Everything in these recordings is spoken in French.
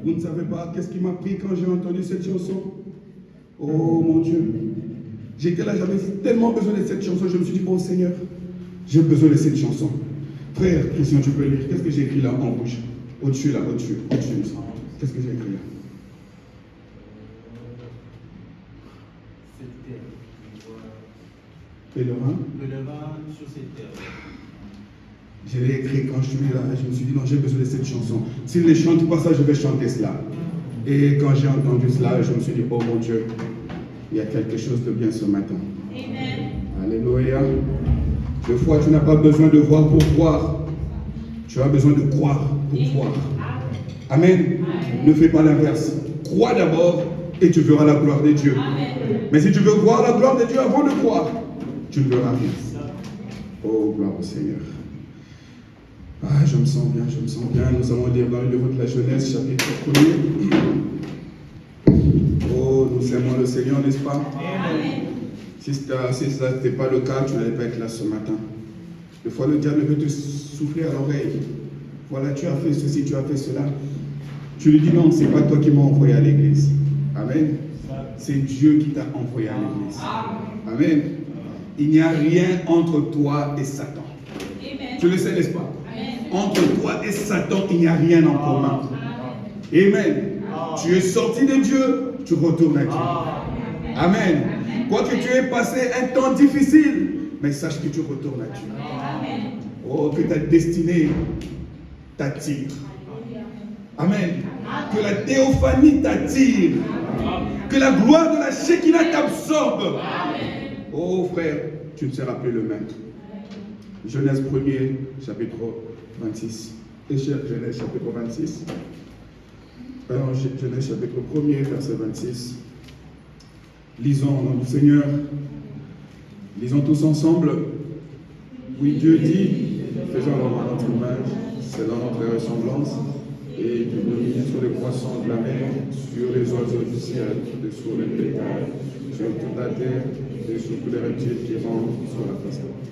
Vous ne savez pas qu'est-ce qui m'a pris quand j'ai entendu cette chanson. Oh mon Dieu. J'étais là, j'avais tellement besoin de cette chanson. Je me suis dit, oh Seigneur, j'ai besoin de cette chanson. Frère Christian, tu peux lire. Qu'est-ce que j'ai écrit là en rouge? Au-dessus là, au-dessus. Qu'est-ce que j'ai écrit là? Pèlerin sur cette terre. Je l'ai écrit quand je suis là, je me suis dit non, j'ai besoin de cette chanson. S'il ne chante pas ça, je vais chanter cela. Et quand j'ai entendu cela, je me suis dit, oh mon Dieu, il y a quelque chose de bien ce matin. Amen. Alléluia. Des fois, tu n'as pas besoin de voir pour voir. Tu as besoin de croire pour voir. Amen. Amen. Ne fais pas l'inverse. Crois d'abord et tu verras la gloire de Dieu. Amen. Mais si tu veux voir la gloire de Dieu avant de croire, tu ne verras rien. Oh, gloire au Seigneur. Ah, je me sens bien, je me sens bien. Nous allons lire dans le livre de la Genèse, chapitre 1er. Oh, nous aimons le Seigneur, n'est-ce pas? Amen. Si ça n'était pas le cas, tu n'allais pas être là ce matin. Des fois, le diable veut te souffler à l'oreille. Voilà, tu as fait ceci, tu as fait cela. Tu lui dis non, ce n'est pas toi qui m'as envoyé à l'église. Amen. C'est Dieu qui t'a envoyé à l'église. Amen. Il n'y a rien entre toi et Satan. Amen. Tu le sais, n'est-ce pas? Amen. Entre toi et Satan, il n'y a rien en commun. Amen. Amen. Tu es sorti de Dieu, tu retournes à Dieu. Amen. Quoique tu aies passé un temps difficile, mais sache que tu retournes à Dieu. Amen. Oh, que ta destinée t'attire. Amen. Que la théophanie t'attire. Que la gloire de la Shekinah t'absorbe. Oh frère, tu ne seras plus le même. Genèse 1er, chapitre 26. Et Genèse chapitre 26. Genèse chapitre 1er, verset 26. Lisons au nom du Seigneur. Lisons tous ensemble. Oui, Dieu dit, faisons-le à notre image, selon notre ressemblance, et tu domines sur les poissons de la mer, sur les oiseaux du ciel, et sur les bétails, sur toute la terre, et sur tous les reptiles qui rampent sur la face de la terre.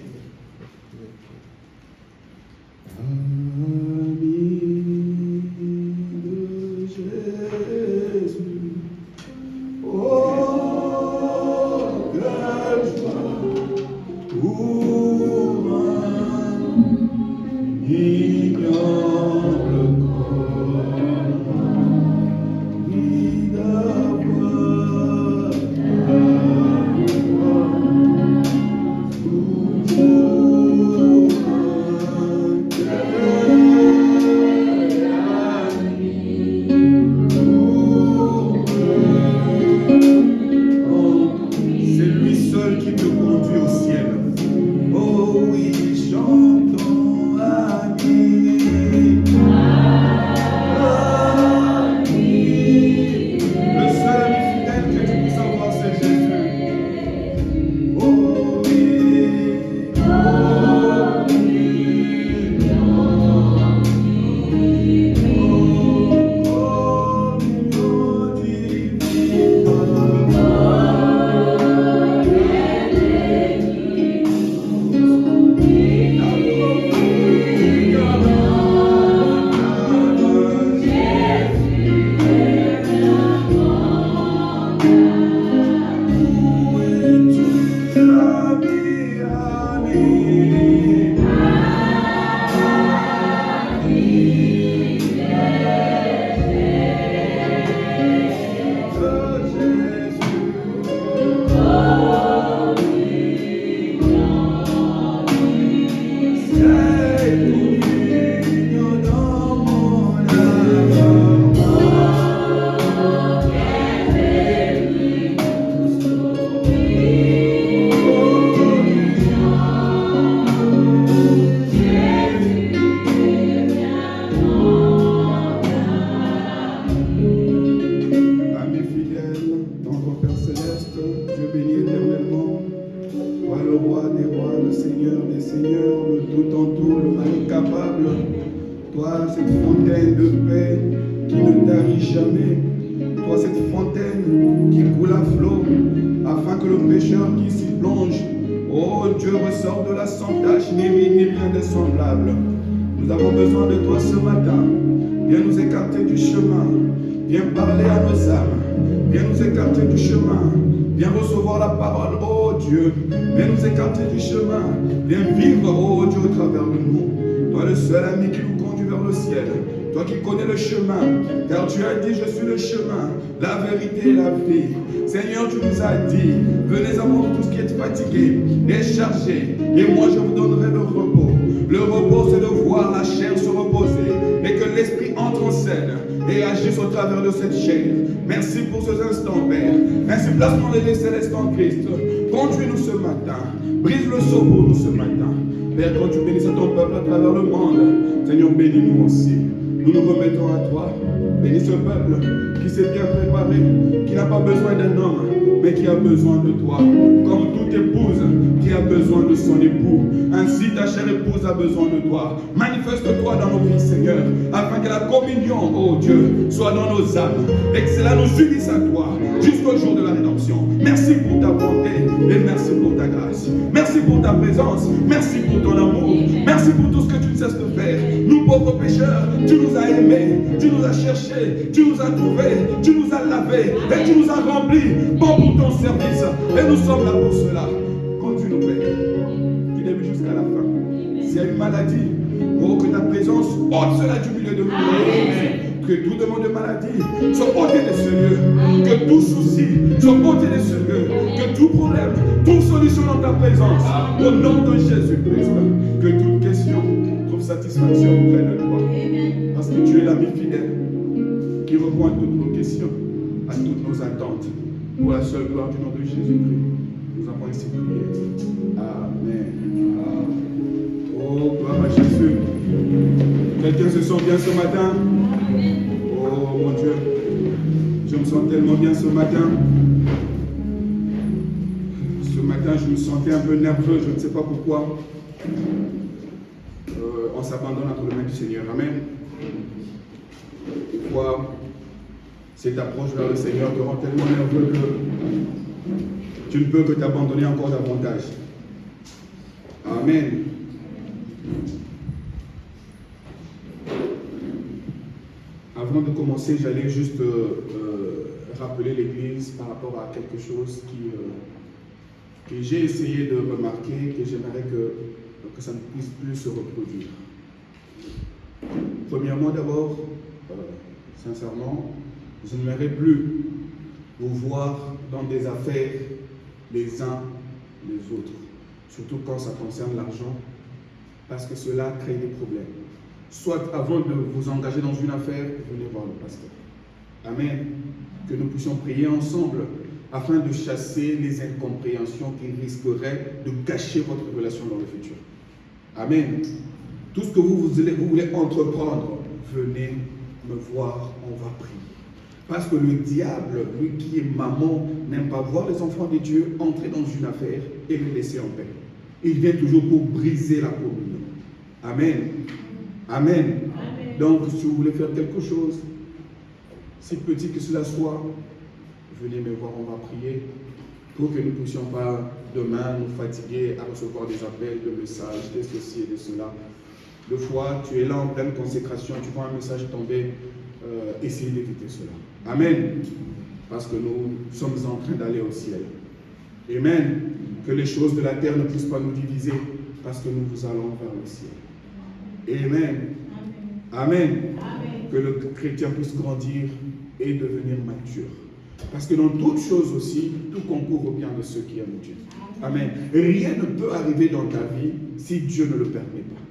Nous avons besoin de toi ce matin. Viens nous écarter du chemin. Viens parler à nos âmes. Viens nous écarter du chemin. Viens recevoir la parole, oh Dieu. Viens nous écarter du chemin. Viens vivre, oh Dieu, au travers de nous. Toi, le seul ami qui nous conduit vers le ciel. Toi qui connais le chemin. Car tu as dit, je suis le chemin, la vérité et la vie. Seigneur, tu nous as dit, venez à moi tous qui êtes fatigués et chargés. Et moi, je vous donnerai le repos. Le repos, c'est de voir la chair se reposer. Et que l'esprit entre en scène et agisse au travers de cette chair. Merci pour ces instants, Père. Merci, place-nous les célestes en Christ. Conduis-nous ce matin. Brise le sceau pour nous ce matin. Père, quand tu bénis ton peuple à travers le monde, Seigneur, bénis-nous aussi. Nous nous remettons à toi. Bénis ce peuple qui s'est bien préparé, qui n'a pas besoin d'un homme, mais qui a besoin de toi. Comme toute épouse qui a besoin de son époux. Ainsi ta chère épouse a besoin de toi. Manifeste-toi dans nos vies, Seigneur, afin que la communion, oh Dieu, soit dans nos âmes. Et que cela nous unisse à toi jusqu'au jour de la rédemption. Merci pour ta bonté et merci pour ta grâce. Merci pour ta présence. Merci pour ton amour. Merci pour tout ce que tu ne cesses de faire. Nous, pauvres pécheurs, tu nous as aimés, tu nous as cherchés, tu nous as trouvés, tu nous as lavés et tu nous as remplis pour ton service. Et nous sommes là pour cela. Conduis-nous, Père, du début jusqu'à la fin. S'il y a une maladie, oh, que ta présence ôte cela du milieu de nous. Que tout demande de maladie soit ôté de ce lieu. Que tout souci soit ôté de ce lieu. Que tout problème, toute solution dans ta présence. Au nom de Jésus-Christ. Que toute question trouve satisfaction auprès de toi. Parce que tu es l'ami fidèle qui répond à toutes nos questions, à toutes nos attentes. Pour la seule gloire du nom de Jésus-Christ. Nous avons ainsi prié. Amen. Oh, gloire à Jésus. Quelqu'un se sent bien ce matin? Oh mon Dieu, je me sens tellement bien ce matin. Ce matin, je me sentais un peu nerveux, je ne sais pas pourquoi. On s'abandonne entre les mains du Seigneur. Amen. Pourquoi cette approche vers le Seigneur te rend tellement nerveux que tu ne peux que t'abandonner encore davantage. Amen. Avant de commencer, j'allais juste rappeler l'Église par rapport à quelque chose que j'ai essayé de remarquer, que j'aimerais que ça ne puisse plus se reproduire. Premièrement, d'abord, sincèrement, je n'aimerais plus vous voir dans des affaires les uns les autres, surtout quand ça concerne l'argent, parce que cela crée des problèmes. Soit avant de vous engager dans une affaire, venez voir le pasteur. Amen. Que nous puissions prier ensemble afin de chasser les incompréhensions qui risqueraient de gâcher votre relation dans le futur. Amen. Tout ce que vous voulez entreprendre, venez me voir, on va prier. Parce que le diable, lui qui est maman, n'aime pas voir les enfants de Dieu entrer dans une affaire et les laisser en paix. Il vient toujours pour briser la communion. Amen. Amen. Amen. Donc, si vous voulez faire quelque chose, si petit que cela soit, venez me voir, on va prier pour que nous ne puissions pas demain nous fatiguer à recevoir des appels, de messages, de ceci et de cela. Deux fois, tu es là en pleine consécration, tu vois un message tomber, essayez d'éviter cela. Amen. Parce que nous sommes en train d'aller au ciel. Amen. Que les choses de la terre ne puissent pas nous diviser, parce que nous allons vers le ciel. Amen. Amen. Amen. Que le chrétien puisse grandir et devenir mature. Parce que dans toutes choses aussi, tout concourt au bien de ceux qui aiment Dieu. Amen. Rien ne peut arriver dans ta vie si Dieu ne le permet pas.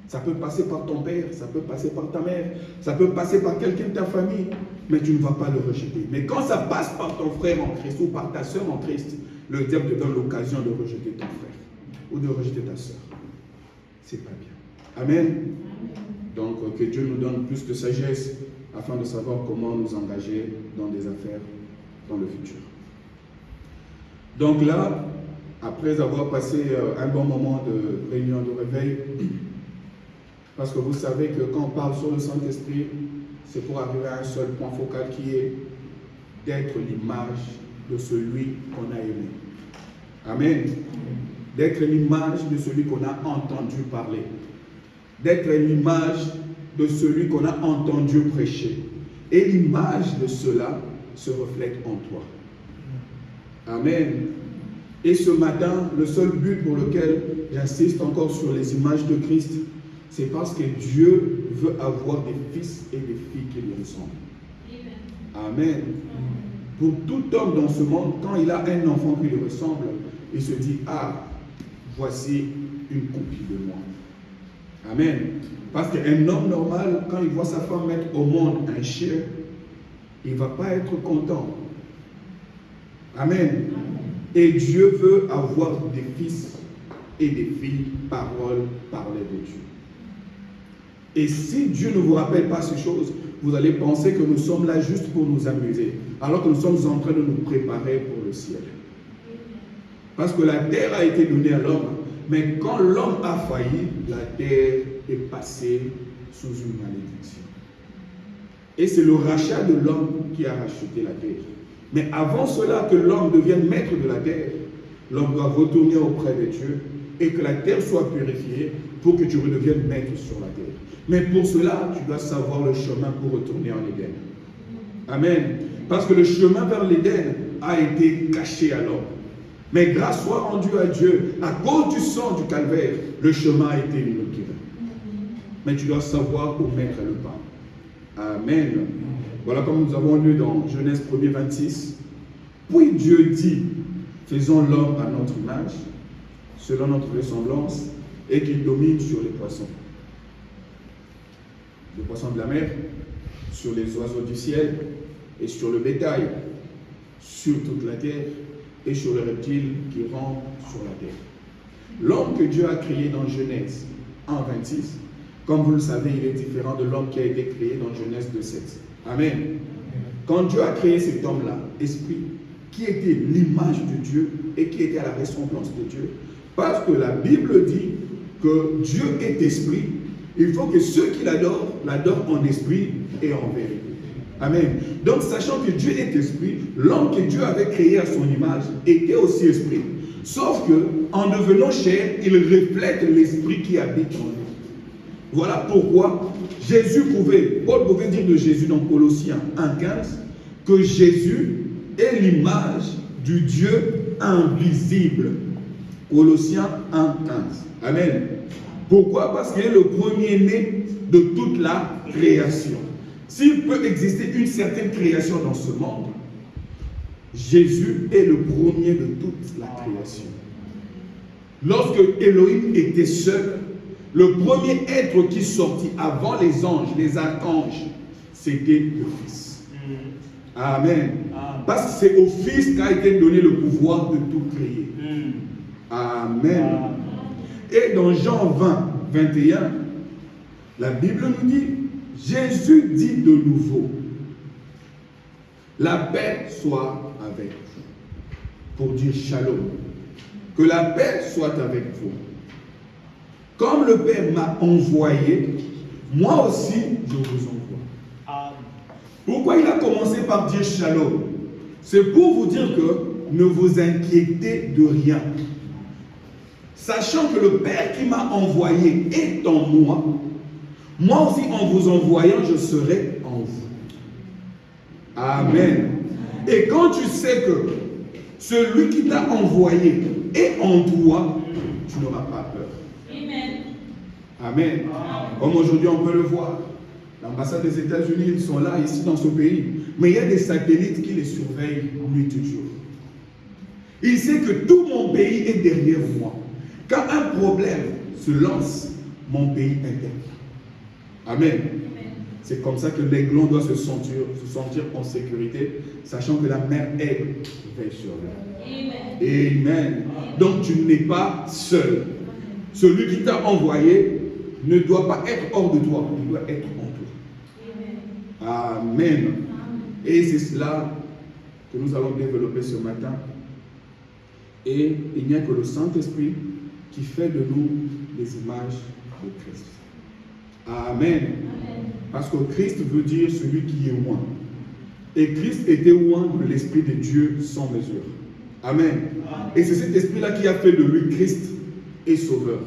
Ça peut passer par ton père, ça peut passer par ta mère, ça peut passer par quelqu'un de ta famille, mais tu ne vas pas le rejeter. Mais quand ça passe par ton frère en Christ ou par ta soeur en Christ, le diable te donne l'occasion de rejeter ton frère ou de rejeter ta soeur. C'est pas bien. Amen. Donc que Dieu nous donne plus de sagesse afin de savoir comment nous engager dans des affaires dans le futur. Donc là, après avoir passé un bon moment de réunion de réveil, parce que vous savez que quand on parle sur le Saint-Esprit, c'est pour arriver à un seul point focal qui est d'être l'image de celui qu'on a aimé. Amen. D'être l'image de celui qu'on a entendu parler. D'être l'image de celui qu'on a entendu prêcher. Et l'image de cela se reflète en toi. Amen. Et ce matin, le seul but pour lequel j'insiste encore sur les images de Christ, c'est parce que Dieu veut avoir des fils et des filles qui lui ressemblent. Amen. Pour tout homme dans ce monde, quand il a un enfant qui lui ressemble, il se dit, ah, voici une copie de moi. Amen. Parce qu'un homme normal, quand il voit sa femme mettre au monde un chien, il ne va pas être content. Amen. Et Dieu veut avoir des fils et des filles, parole de Dieu. Et si Dieu ne vous rappelle pas ces choses, vous allez penser que nous sommes là juste pour nous amuser, alors que nous sommes en train de nous préparer pour le ciel. Parce que la terre a été donnée à l'homme, mais quand l'homme a failli, la terre est passée sous une malédiction. Et c'est le rachat de l'homme qui a racheté la terre. Mais avant cela, que l'homme devienne maître de la terre, l'homme doit retourner auprès de Dieu et que la terre soit purifiée pour que tu redeviennes maître sur la terre. Mais pour cela, tu dois savoir le chemin pour retourner en Éden. Amen. Parce que le chemin vers l'Éden a été caché à l'homme. Mais grâce soit rendue à Dieu, à cause du sang du calvaire, le chemin a été inauguré. Mais tu dois savoir où mettre le pas. Amen. Voilà comme nous avons lu dans Genèse 1er 26. Puis Dieu dit, faisons l'homme à notre image, selon notre ressemblance, et qu'il domine sur les poissons de la mer, sur les oiseaux du ciel, et sur le bétail, sur toute la terre, et sur les reptiles qui rampent sur la terre. L'homme que Dieu a créé dans Genèse 1:26, comme vous le savez, il est différent de l'homme qui a été créé dans Genèse 2:7. Amen. Quand Dieu a créé cet homme-là, esprit, qui était l'image de Dieu et qui était à la ressemblance de Dieu, parce que la Bible dit que Dieu est esprit, il faut que ceux qui l'adorent, l'adorent en esprit et en vérité. Amen. Donc, sachant que Dieu est esprit, l'homme que Dieu avait créé à son image était aussi esprit. Sauf que, en devenant chair, il reflète l'esprit qui habite en lui. Voilà pourquoi Paul pouvait dire de Jésus dans Colossiens 1:15, que Jésus est l'image du Dieu invisible. Colossiens 1:15. Amen. Pourquoi? Parce qu'il est le premier-né de toute la création. S'il peut exister une certaine création dans ce monde, Jésus est le premier de toute la création. Lorsque Elohim était seul, le premier être qui sortit avant les anges, les archanges, c'était le Fils. Amen. Parce que c'est au Fils qu'a été donné le pouvoir de tout créer. Amen. Et dans Jean 20:21, la Bible nous dit, Jésus dit de nouveau, la paix soit avec vous. Pour dire shalom. Que la paix soit avec vous. Comme le Père m'a envoyé, moi aussi je vous envoie. Pourquoi il a commencé par dire shalom? C'est pour vous dire que ne vous inquiétez de rien. Sachant que le Père qui m'a envoyé est en moi, moi aussi en vous envoyant, je serai en vous. Amen. Et quand tu sais que celui qui t'a envoyé est en toi, tu n'auras pas peur. Amen. Comme aujourd'hui on peut le voir. L'ambassade des États-Unis, ils sont là, ici dans ce pays. Mais il y a des satellites qui les surveillent nuit et jour. Il sait que tout mon pays est derrière moi. Quand un problème se lance, mon pays intervient. Amen. C'est comme ça que l'aiglon doit se sentir en sécurité, sachant que la mère aigle veille sur lui. Amen. Donc tu n'es pas seul. Celui qui t'a envoyé ne doit pas être hors de toi, il doit être en toi. Amen. Et c'est cela que nous allons développer ce matin. Et il n'y a que le Saint-Esprit qui fait de nous les images de Christ. Amen. Parce que Christ veut dire celui qui est oint. Et Christ était oint de l'Esprit de Dieu sans mesure. Amen. Et c'est cet esprit-là qui a fait de lui Christ et Sauveur.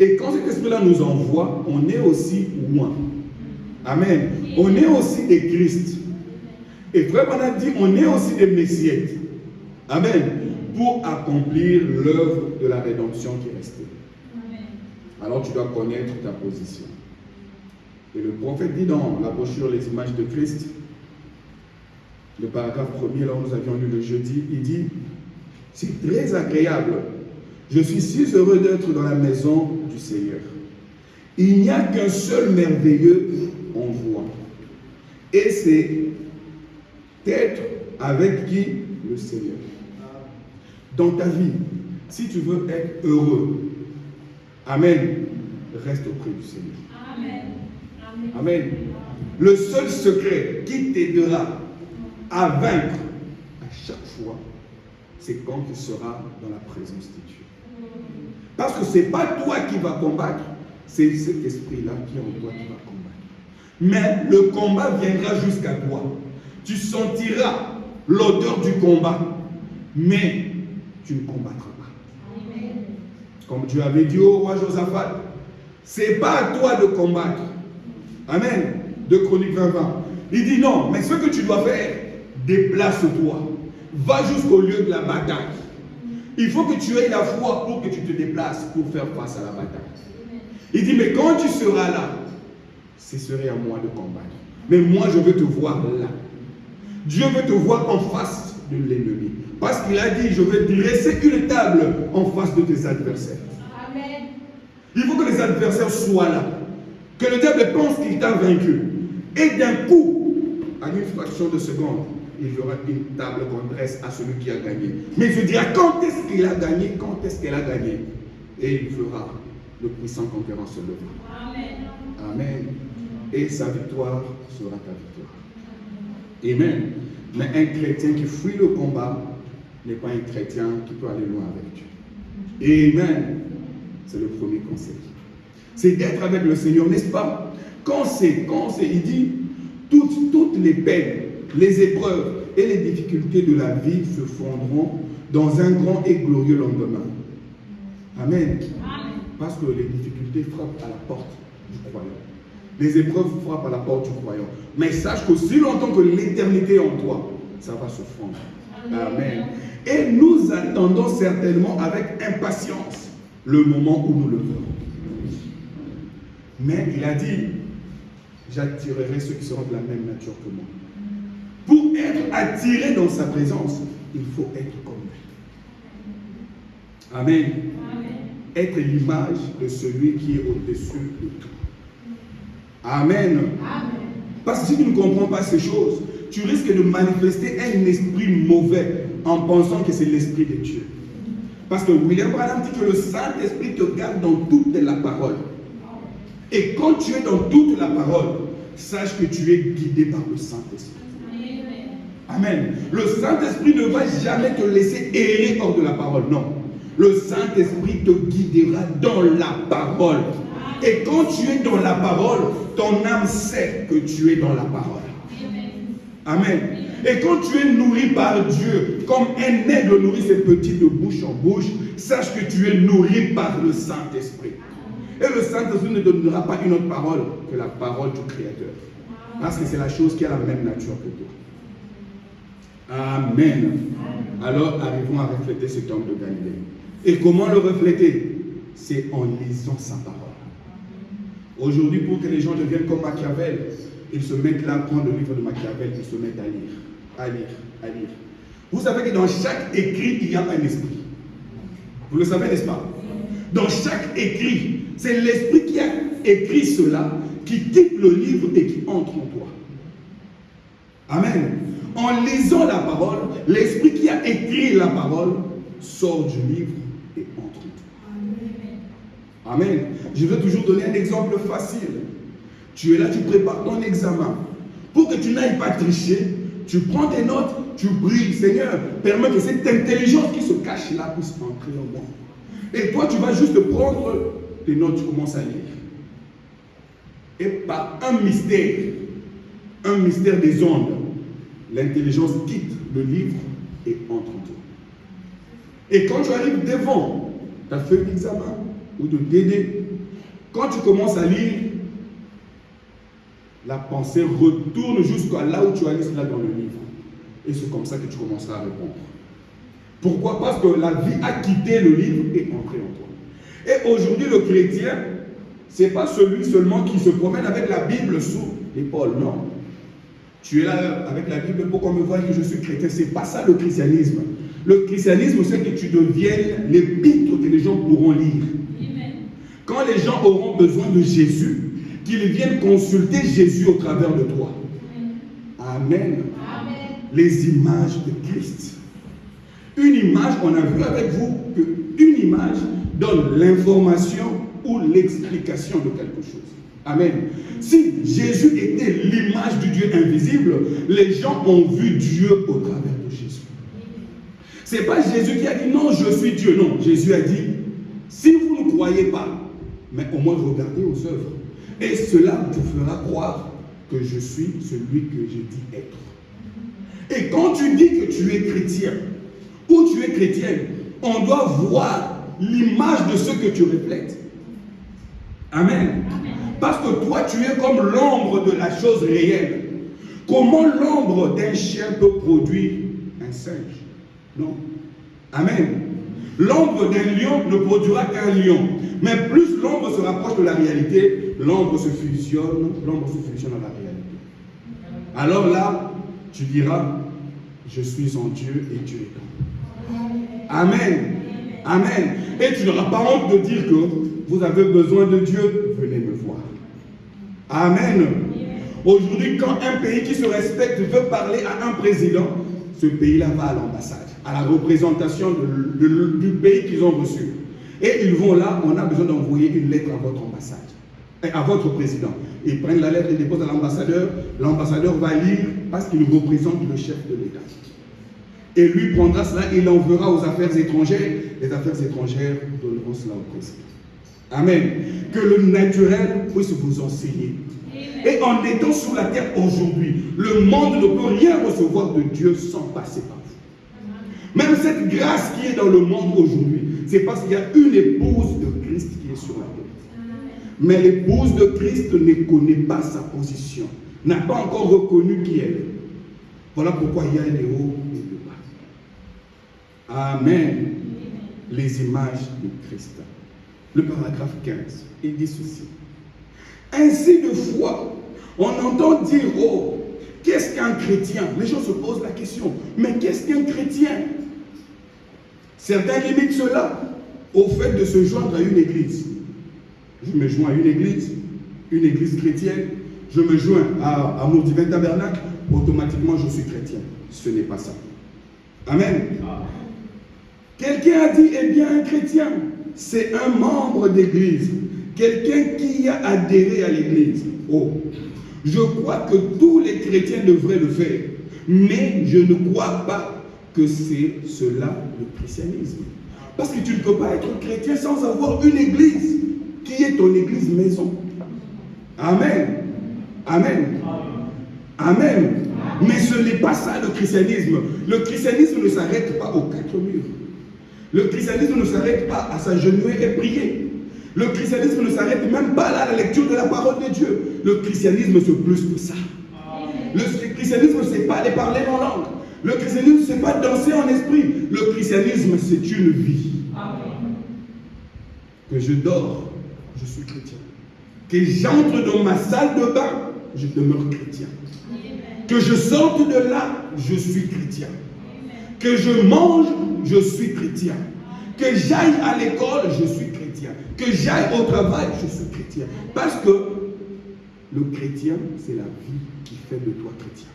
Et quand cet esprit-là nous envoie, on est aussi oint. Amen. On est aussi des Christ. Et frère Branham dit, on est aussi des Messiètes. Amen. Pour accomplir l'œuvre de la rédemption qui est restée. Alors tu dois connaître ta position. Et le prophète dit dans la brochure Les images de Christ, le paragraphe premier, là où nous avions lu le jeudi, il dit, c'est très agréable. Je suis si heureux d'être dans la maison du Seigneur. Il n'y a qu'un seul merveilleux en voie. Et c'est être avec qui? Le Seigneur. Dans ta vie, si tu veux être heureux, amen, reste auprès du Seigneur. Amen. Amen. Le seul secret qui t'aidera à vaincre à chaque fois, c'est quand tu seras dans la présence de Dieu. Parce que ce n'est pas toi qui vas combattre, c'est cet esprit-là qui est en toi qui va combattre. Mais le combat viendra jusqu'à toi. Tu sentiras l'odeur du combat, mais tu ne combattras pas. Comme Dieu avait dit au roi Josaphat, ce n'est pas à toi de combattre. Amen. De Chroniques 20-20. Il dit non, mais ce que tu dois faire, déplace-toi. Va jusqu'au lieu de la bataille. Il faut que tu aies la foi pour que tu te déplaces pour faire face à la bataille. Il dit, mais quand tu seras là, ce serait à moi de combattre. Mais moi, je veux te voir là. Dieu veut te voir en face de l'ennemi. Parce qu'il a dit, je vais dresser une table en face de tes adversaires. Amen. Il faut que les adversaires soient là. Que le diable pense qu'il t'a vaincu. Et d'un coup, à une fraction de seconde, il y aura une table qu'on dresse à celui qui a gagné. Mais il dira quand est-ce qu'il a gagné, quand est-ce qu'elle a gagné. Et il fera, le puissant conquérant se levera. Amen. Amen. Et sa victoire sera ta victoire. Amen. Mais un chrétien qui fuit le combat n'est pas un chrétien qui peut aller loin avec Dieu. Amen. C'est le premier conseil. C'est d'être avec le Seigneur, n'est-ce pas? Quand c'est, il dit, toutes les peines, les épreuves et les difficultés de la vie se fondront dans un grand et glorieux lendemain. Amen. Parce que les difficultés frappent à la porte du croyant. Les épreuves frappent à la porte du croyant. Mais sache qu'aussi longtemps que l'éternité est en toi, ça va se fondre. Amen. Et nous attendons certainement avec impatience le moment où nous le verrons. Mais il a dit, j'attirerai ceux qui seront de la même nature que moi. Pour être attiré dans sa présence, il faut être comme lui. Amen. Amen. Être l'image de celui qui est au-dessus de tout. Amen. Amen. Parce que si tu ne comprends pas ces choses, tu risques de manifester un esprit mauvais en pensant que c'est l'esprit de Dieu. Parce que William Branham dit que le Saint-Esprit te garde dans toute la parole. Et quand tu es dans toute la parole, sache que tu es guidé par le Saint-Esprit. Amen. Le Saint-Esprit ne va jamais te laisser errer hors de la parole. Non. Le Saint-Esprit te guidera dans la parole. Et quand tu es dans la parole, ton âme sait que tu es dans la parole. Amen. Et quand tu es nourri par Dieu, comme un aigle nourrit ses petits de bouche en bouche, sache que tu es nourri par le Saint-Esprit. Et le Saint-Esprit ne donnera pas une autre parole que la parole du Créateur. Parce que c'est la chose qui a la même nature que toi. Amen. Alors arrivons à refléter cet homme de Galilée. Et comment le refléter? C'est en lisant sa parole. Aujourd'hui, pour que les gens deviennent comme Machiavel, ils se mettent là à prendre le livre de Machiavel, ils se mettent à lire. Vous savez que dans chaque écrit, il y a un esprit. Vous le savez, n'est-ce pas? Dans chaque écrit, c'est l'esprit qui a écrit cela, qui quitte le livre et qui entre en toi. Amen. En lisant la parole, l'esprit qui a écrit la parole sort du livre et entre en toi. Amen. Je vais toujours donner un exemple facile. Tu es là, tu prépares ton examen. Pour que tu n'ailles pas tricher, tu prends tes notes, tu brilles. Seigneur, permets que cette intelligence qui se cache là puisse entrer en moi. Et toi, tu vas juste prendre tes notes, tu commences à lire. Et par un mystère des ondes, l'intelligence quitte le livre et entre en toi. Et quand tu arrives devant ta feuille d'examen ou de DD, quand tu commences à lire, la pensée retourne jusqu'à là où tu as lu cela dans le livre. Et c'est comme ça que tu commenceras à répondre. Pourquoi? Parce que la vie a quitté le livre et entré en toi. Et aujourd'hui, le chrétien, ce n'est pas celui seulement qui se promène avec la Bible sous l'épaule, non. Tu es là avec la Bible pour qu'on me voie que je suis chrétien. Ce n'est pas ça le christianisme. Le christianisme, c'est que tu deviennes l'épître que les gens pourront lire. Amen. Quand les gens auront besoin de Jésus, qu'ils viennent consulter Jésus au travers de toi. Amen. Amen. Les images de Christ. Une image, on a vu avec vous qu'une image donne l'information ou l'explication de quelque chose. Amen. Si Jésus était l'image du Dieu invisible, les gens ont vu Dieu au travers de Jésus. Ce n'est pas Jésus qui a dit non, je suis Dieu. Non, Jésus a dit, si vous ne croyez pas, mais au moins regardez aux œuvres. Et cela vous fera croire que je suis celui que je dis être. Et quand tu dis que tu es chrétien, ou tu es chrétienne, on doit voir l'image de ce que tu reflètes. Amen. Parce que toi, tu es comme l'ombre de la chose réelle. Comment l'ombre d'un chien peut produire un singe? Non. Amen. L'ombre d'un lion ne produira qu'un lion. Mais plus l'ombre se rapproche de la réalité, l'ombre se fusionne à la réalité. Alors là, tu diras, je suis en Dieu et Dieu est en moi. Amen. Amen. Et tu n'auras pas honte de dire que vous avez besoin de Dieu, venez me voir. Amen. Aujourd'hui, quand un pays qui se respecte veut parler à un président, ce pays-là va à l'ambassade, à la représentation du pays qu'ils ont reçu. Et ils vont là, on a besoin d'envoyer une lettre à votre ambassade, à votre président. Ils prennent la lettre et déposent à l'ambassadeur. L'ambassadeur va lire parce qu'il représente le chef de l'État. Et lui prendra cela et l'enverra aux affaires étrangères. Les affaires étrangères donneront cela au président. Amen. Que le naturel puisse vous enseigner. Et en étant sur la terre aujourd'hui, le monde ne peut rien recevoir de Dieu sans passer par vous. Même cette grâce qui est dans le monde aujourd'hui, c'est parce qu'il y a une épouse de Christ qui est sur la terre. Mais l'épouse de Christ ne connaît pas sa position, n'a pas encore reconnu qui elle est. Voilà pourquoi il y a des hauts et des bas. Amen. Les images de Christ. Le paragraphe 15, il dit ceci. Ainsi de foi, on entend dire, oh, qu'est-ce qu'un chrétien? Les gens se posent la question, mais qu'est-ce qu'un chrétien? Certains limitent cela au fait de se joindre à une église. Je me joins à une église chrétienne, je me joins à mon divin tabernacle, automatiquement je suis chrétien. Ce n'est pas ça. Amen. Quelqu'un a dit, eh bien un chrétien, c'est un membre d'église, quelqu'un qui a adhéré à l'église. Oh, je crois que tous les chrétiens devraient le faire, mais je ne crois pas que c'est cela le christianisme. Parce que tu ne peux pas être chrétien sans avoir une église qui est ton église maison. Amen. Amen. Amen. Mais ce n'est pas ça le christianisme. Le christianisme ne s'arrête pas aux quatre murs. Le christianisme ne s'arrête pas à s'agenouiller et prier. Le christianisme ne s'arrête même pas à la lecture de la parole de Dieu. Le christianisme, c'est plus que ça. Le christianisme, ce n'est pas aller parler en langue. Le christianisme, ce n'est pas danser en esprit. Le christianisme, c'est une vie. Que je dors, je suis chrétien. Que j'entre dans ma salle de bain, je demeure chrétien. Que je sorte de là, je suis chrétien. Que je mange, je suis chrétien. Que j'aille à l'école, je suis chrétien. Que j'aille au travail, je suis chrétien. Parce que le chrétien, c'est la vie qui fait de toi chrétien.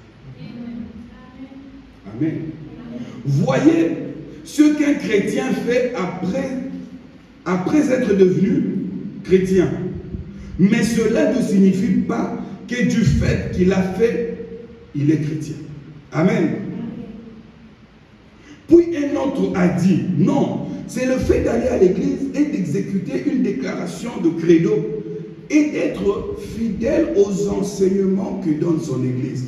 Amen. Voyez ce qu'un chrétien fait après être devenu chrétien. Mais cela ne signifie pas que du fait qu'il a fait, il est chrétien. Amen. Puis un autre a dit, non, c'est le fait d'aller à l'église et d'exécuter une déclaration de credo et d'être fidèle aux enseignements que donne son église.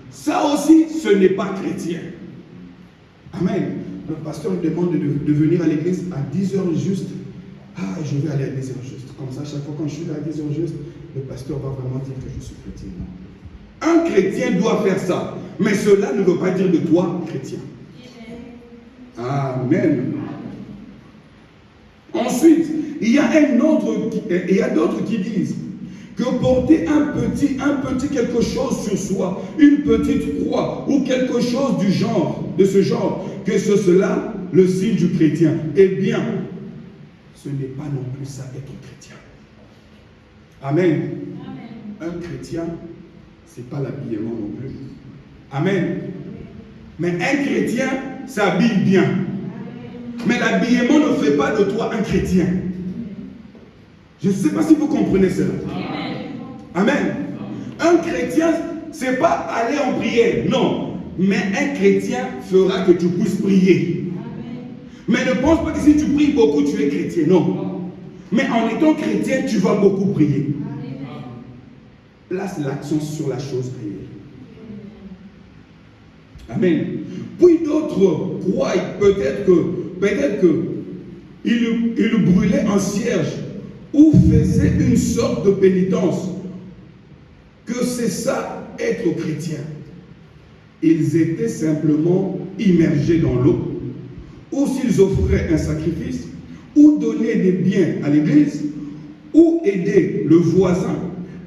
Ça aussi, ce n'est pas chrétien. Amen. Le pasteur me demande de venir à l'église à 10h juste. Je vais aller à 10h juste. Comme ça, chaque fois quand je suis là à 10h juste, le pasteur va vraiment dire que je suis chrétien. Un chrétien doit faire ça. Mais cela ne veut pas dire de toi chrétien. Amen. Ensuite, il y a d'autres qui disent que porter un petit quelque chose sur soi, une petite croix ou quelque chose de ce genre, que c'est cela le signe du chrétien. Eh bien, ce n'est pas non plus ça être chrétien. Amen. Un chrétien, ce n'est pas l'habillement non plus. Amen. Mais un chrétien s'habille bien. Mais l'habillement ne fait pas de toi un chrétien. Je ne sais pas si vous comprenez cela. Amen. Un chrétien, ce n'est pas aller en prière, non. Mais un chrétien fera que tu puisses prier. Mais ne pense pas que si tu pries beaucoup, tu es chrétien. Non. Mais en étant chrétien, tu vas beaucoup prier. Place l'accent sur la chose réelle. Amen. Puis d'autres croient peut-être que il brûlait un cierge ou faisait une sorte de pénitence. Que c'est ça, être chrétien. Ils étaient simplement immergés dans l'eau, ou s'ils offraient un sacrifice, ou donnaient des biens à l'église, ou aidaient le voisin,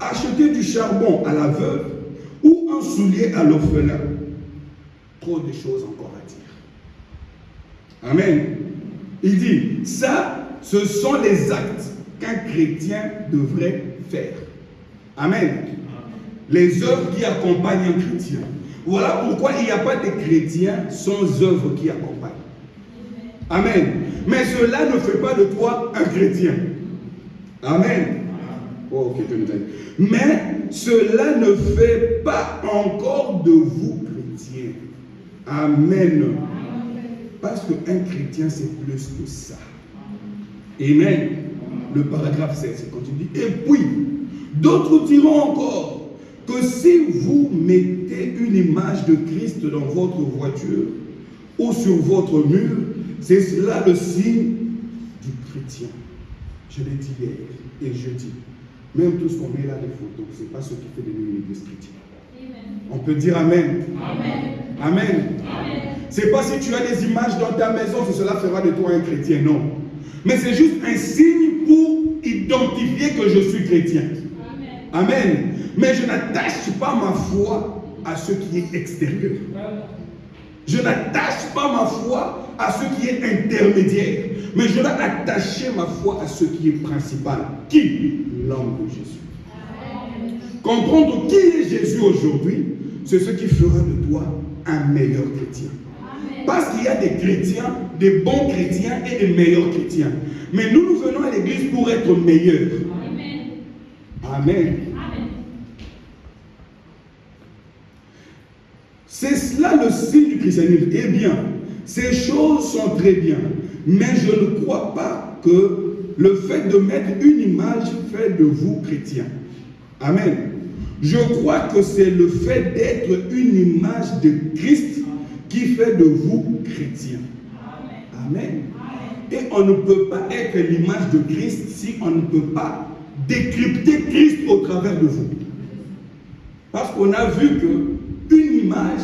acheter du charbon à la veuve, ou un soulier à l'orphelin. Trop de choses encore à dire. Amen. Il dit, ça, ce sont les actes qu'un chrétien devrait faire. Amen. Les œuvres qui accompagnent un chrétien. Voilà pourquoi il n'y a pas de chrétien sans œuvres qui accompagnent. Amen. Mais cela ne fait pas de toi un chrétien. Amen. Oh, que Dieu nous aide. Mais cela ne fait pas encore de vous chrétiens. Amen. Parce qu'un chrétien, c'est plus que ça. Amen. Le paragraphe 16 continue. Et puis, d'autres diront encore que si vous mettez une image de Christ dans votre voiture ou sur votre mur, c'est cela le signe du chrétien. Je l'ai dit hier et je dis, même tout ce qu'on met là, des photos, ce n'est pas ce qui fait de nous une église chrétienne. On peut dire Amen. Amen. Amen. Ce n'est pas si tu as des images dans ta maison que cela fera de toi un chrétien, non. Mais c'est juste un signe pour identifier que je suis chrétien. Amen. Amen. Mais je n'attache pas ma foi à ce qui est extérieur. Je n'attache pas ma foi à ce qui est intermédiaire. Mais je dois attacher ma foi à ce qui est principal. Qui? L'homme de Jésus. Amen. Comprendre qui est Jésus aujourd'hui, c'est ce qui fera de toi un meilleur chrétien. Amen. Parce qu'il y a des chrétiens, des bons chrétiens et des meilleurs chrétiens. Mais nous venons à l'église pour être meilleurs. Amen. Amen. C'est cela le signe du christianisme. Eh bien, ces choses sont très bien. Mais je ne crois pas que le fait de mettre une image fait de vous chrétiens. Amen. Je crois que c'est le fait d'être une image de Christ qui fait de vous chrétiens. Amen. Et on ne peut pas être l'image de Christ si on ne peut pas décrypter Christ au travers de vous. Parce qu'on a vu qu'une image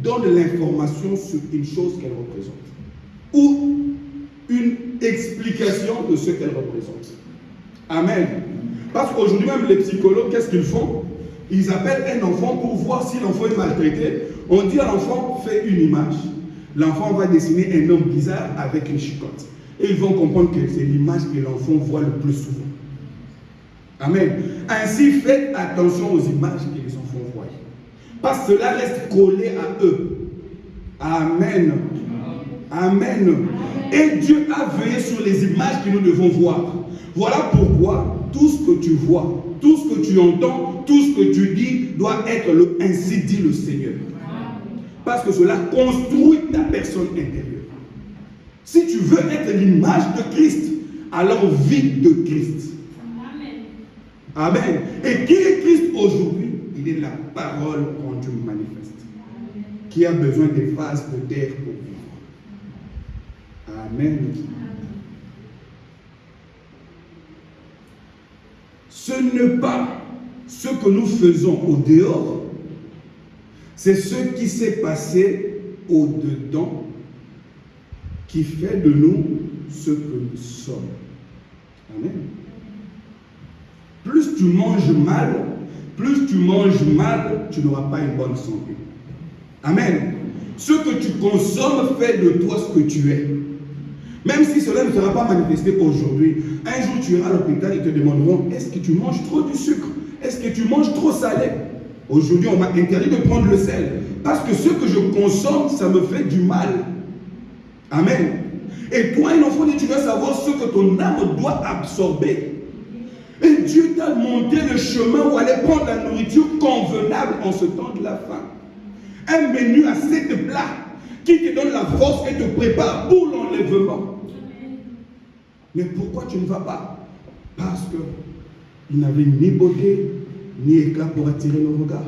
donne l'information sur une chose qu'elle représente. Ou une explication de ce qu'elle représente. Amen. Parce qu'aujourd'hui même les psychologues, qu'est-ce qu'ils font? Ils appellent un enfant pour voir si l'enfant est maltraité. On dit à l'enfant, fais une image. L'enfant va dessiner un homme bizarre avec une chicotte. Et ils vont comprendre que c'est l'image que l'enfant voit le plus souvent. Amen. Ainsi, faites attention aux images que les enfants voient. Parce que cela reste collé à eux. Amen. Amen. Et Dieu a veillé sur les images que nous devons voir. Voilà pourquoi tout ce que tu vois, tout ce que tu entends, tout ce que tu dis doit être le ainsi dit le Seigneur. Parce que cela construit ta personne intérieure. Si tu veux être l'image de Christ, alors vis de Christ. Amen. Amen. Et qui est Christ aujourd'hui? Il est la parole rendue manifeste. Qui a besoin des vases de terre pour vivre. Amen. Ce n'est pas ce que nous faisons au dehors, c'est ce qui s'est passé au dedans qui fait de nous ce que nous sommes. Amen. Plus tu manges mal, tu n'auras pas une bonne santé. Amen. Ce que tu consommes fait de toi ce que tu es. Même si cela ne sera pas manifesté aujourd'hui, un jour tu iras à l'hôpital et te demanderont, est-ce que tu manges trop du sucre? Est-ce que tu manges trop salé? Aujourd'hui, on m'a interdit de prendre le sel. Parce que ce que je consomme, ça me fait du mal. Amen. Et toi, un enfant, tu dois savoir ce que ton âme doit absorber. Et Dieu t'a montré le chemin où aller prendre la nourriture convenable en ce temps de la faim. Un menu à 7 plats qui te donne la force et te prépare pour l'enlèvement. Mais pourquoi tu ne vas pas? Parce qu'il n'avait ni beauté, ni éclat pour attirer le regard.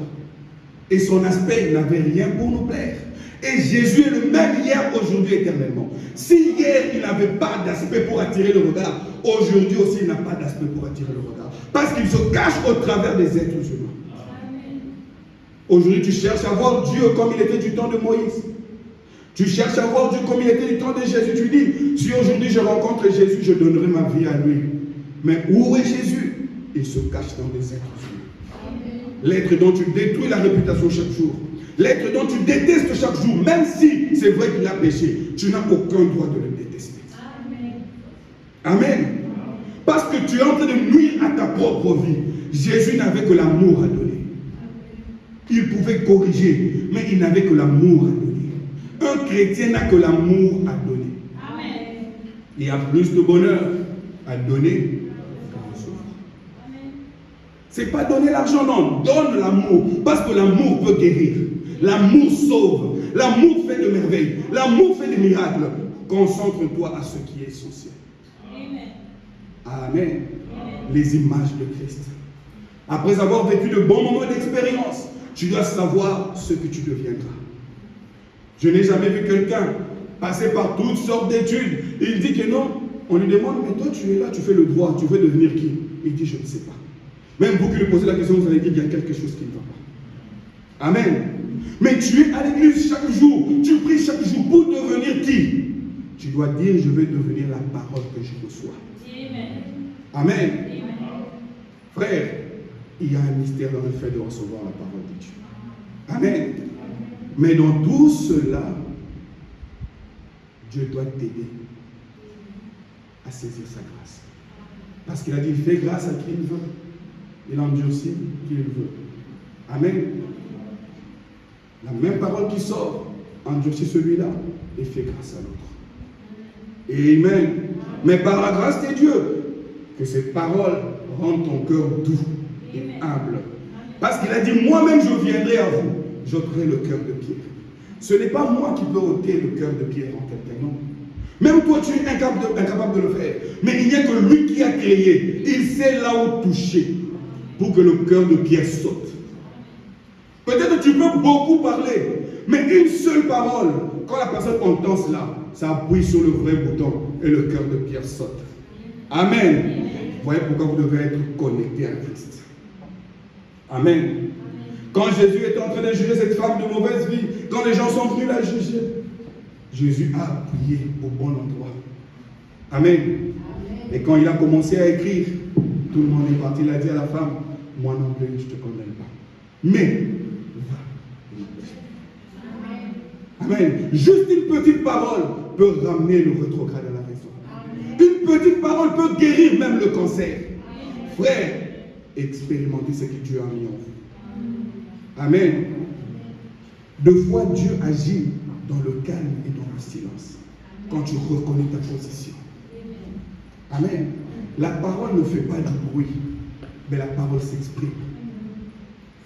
Et son aspect n'avait rien pour nous plaire. Et Jésus est le même hier, aujourd'hui, éternellement. Si hier, il n'avait pas d'aspect pour attirer le regard, aujourd'hui aussi, il n'a pas d'aspect pour attirer le regard. Parce qu'il se cache au travers des êtres humains. Aujourd'hui, tu cherches à voir Dieu comme il était du temps de Moïse. Tu cherches à voir Dieu comme il était du temps de Jésus. Tu dis, si aujourd'hui je rencontre Jésus, je donnerai ma vie à lui. Mais où est Jésus? Il se cache dans des êtres humains. L'être dont tu détruis la réputation chaque jour. L'être dont tu détestes chaque jour, même si c'est vrai qu'il a péché, tu n'as aucun droit de le détester. Amen. Parce que tu es en train de nuire à ta propre vie. Jésus n'avait que l'amour à donner. Il pouvait corriger, mais il n'avait que l'amour à donner. Un chrétien n'a que l'amour à donner. Amen. Il y a plus de bonheur à donner qu'à recevoir. Ce n'est pas donner l'argent, non. Donne l'amour. Parce que l'amour peut guérir. L'amour sauve. L'amour fait de merveilles. L'amour fait des miracles. Concentre-toi à ce qui est essentiel. Amen. Amen. Les images de Christ. Après avoir vécu de bons moments d'expérience, tu dois savoir ce que tu deviendras. Je n'ai jamais vu quelqu'un passer par toutes sortes d'études. Il dit que non. On lui demande, mais toi tu es là, tu fais le droit, tu veux devenir qui? Il dit, je ne sais pas. Même vous qui lui posez la question, vous allez dire, il y a quelque chose qui ne va pas. Amen. Mais tu es à l'église chaque jour, tu pries chaque jour pour devenir qui? Tu dois dire, je vais devenir la parole que je reçois. Amen. Amen. Frère, il y a un mystère dans le fait de recevoir la parole de Dieu. Amen. Mais dans tout cela, Dieu doit t'aider à saisir sa grâce. Parce qu'il a dit, fais grâce à qui il veut. Il endurcit qui il veut. Amen. La même parole qui sort, endurcit celui-là et fait grâce à l'autre. Amen. Mais par la grâce de Dieu, que cette parole rende ton cœur doux et humble. Parce qu'il a dit, moi-même je viendrai à vous, j'ôterai le cœur de pierre. Ce n'est pas moi qui peux ôter le cœur de pierre en quelqu'un, non. Même toi, tu es incapable de le faire. Mais il n'y a que lui qui a créé. Il sait là où toucher pour que le cœur de pierre saute. Peut-être que tu peux beaucoup parler, mais une seule parole, quand la personne entend cela, ça appuie sur le vrai bouton et le cœur de pierre saute. Amen. Vous voyez pourquoi vous devez être connecté à Christ. Amen. Quand Jésus était en train de juger cette femme de mauvaise vie, quand les gens sont venus la juger, Jésus a appuyé au bon endroit. Amen. Et quand il a commencé à écrire, tout le monde est parti, il a dit à la femme, moi non plus, je ne te condamne pas. Mais, va. Amen. Juste une petite parole peut ramener le rétrograde à la raison. Une petite parole peut guérir même le cancer. Frère, expérimentez ce que Dieu a mis en vous. Amen. Deux fois, Dieu agit dans le calme et dans le silence. Quand tu reconnais ta position. Amen. La parole ne fait pas du bruit, mais la parole s'exprime.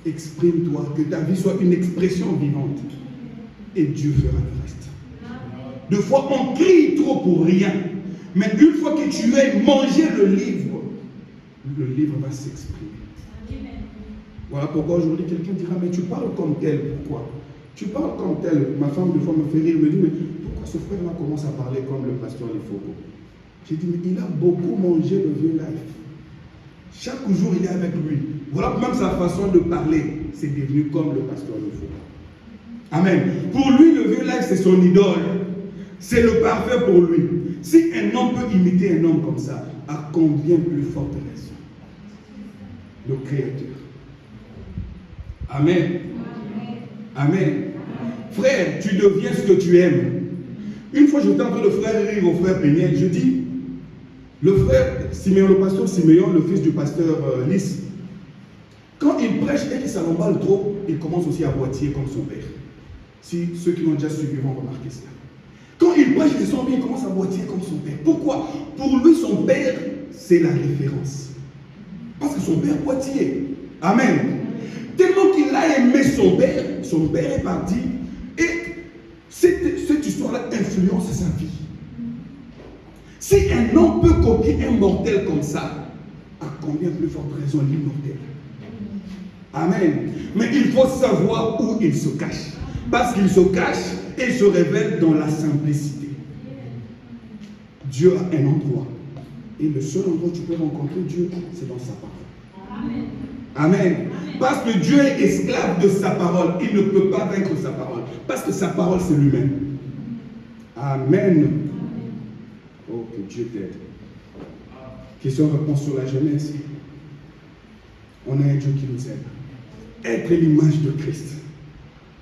Exprime-toi, que ta vie soit une expression vivante. Et Dieu fera le reste. Deux fois, on crie trop pour rien. Mais une fois que tu aies mangé le livre va s'exprimer. Voilà pourquoi aujourd'hui quelqu'un dira, mais tu parles comme tel, pourquoi? Tu parles comme tel. Ma femme, des fois, me fait rire, me dit, mais pourquoi ce frère-là commence à parler comme le pasteur Lefoko? J'ai dit, mais il a beaucoup mangé le vieux life. Chaque jour, il est avec lui. Voilà même sa façon de parler. C'est devenu comme le pasteur le faut. Amen. Pour lui, le vieux life, c'est son idole. C'est le parfait pour lui. Si un homme peut imiter un homme comme ça, à combien plus forte raison le Créateur. Amen. Amen. Frère, tu deviens ce que tu aimes. Une fois, j'étais en train de faire rire au frère Péniel. Je dis, le frère Siméon, le pasteur Siméon, le fils du pasteur Lys, quand il prêche et qu'il s'emballe trop, il commence aussi à boitiller comme son père. Si ceux qui l'ont déjà suivi vont remarquer cela. Quand il prêche, il se sent bien, il commence à boitiller comme son père. Pourquoi? Pour lui, son père, c'est la référence. Parce que son père boitillait. Amen. Tellement qu'il a aimé son père est parti. Et cette histoire-là influence sa vie. Si un homme peut copier un mortel comme ça, à combien plus forte raison l'immortel? Amen. Mais il faut savoir où il se cache. Parce qu'il se cache et se révèle dans la simplicité. Dieu a un endroit. Et le seul endroit où tu peux rencontrer Dieu, c'est dans sa parole. Amen. Amen. Parce que Dieu est esclave de sa parole. Il ne peut pas vaincre sa parole. Parce que sa parole, c'est lui-même. Amen. Oh, que Dieu t'aide. Question-réponse sur la jeunesse. On a un Dieu qui nous aime. Être l'image de Christ.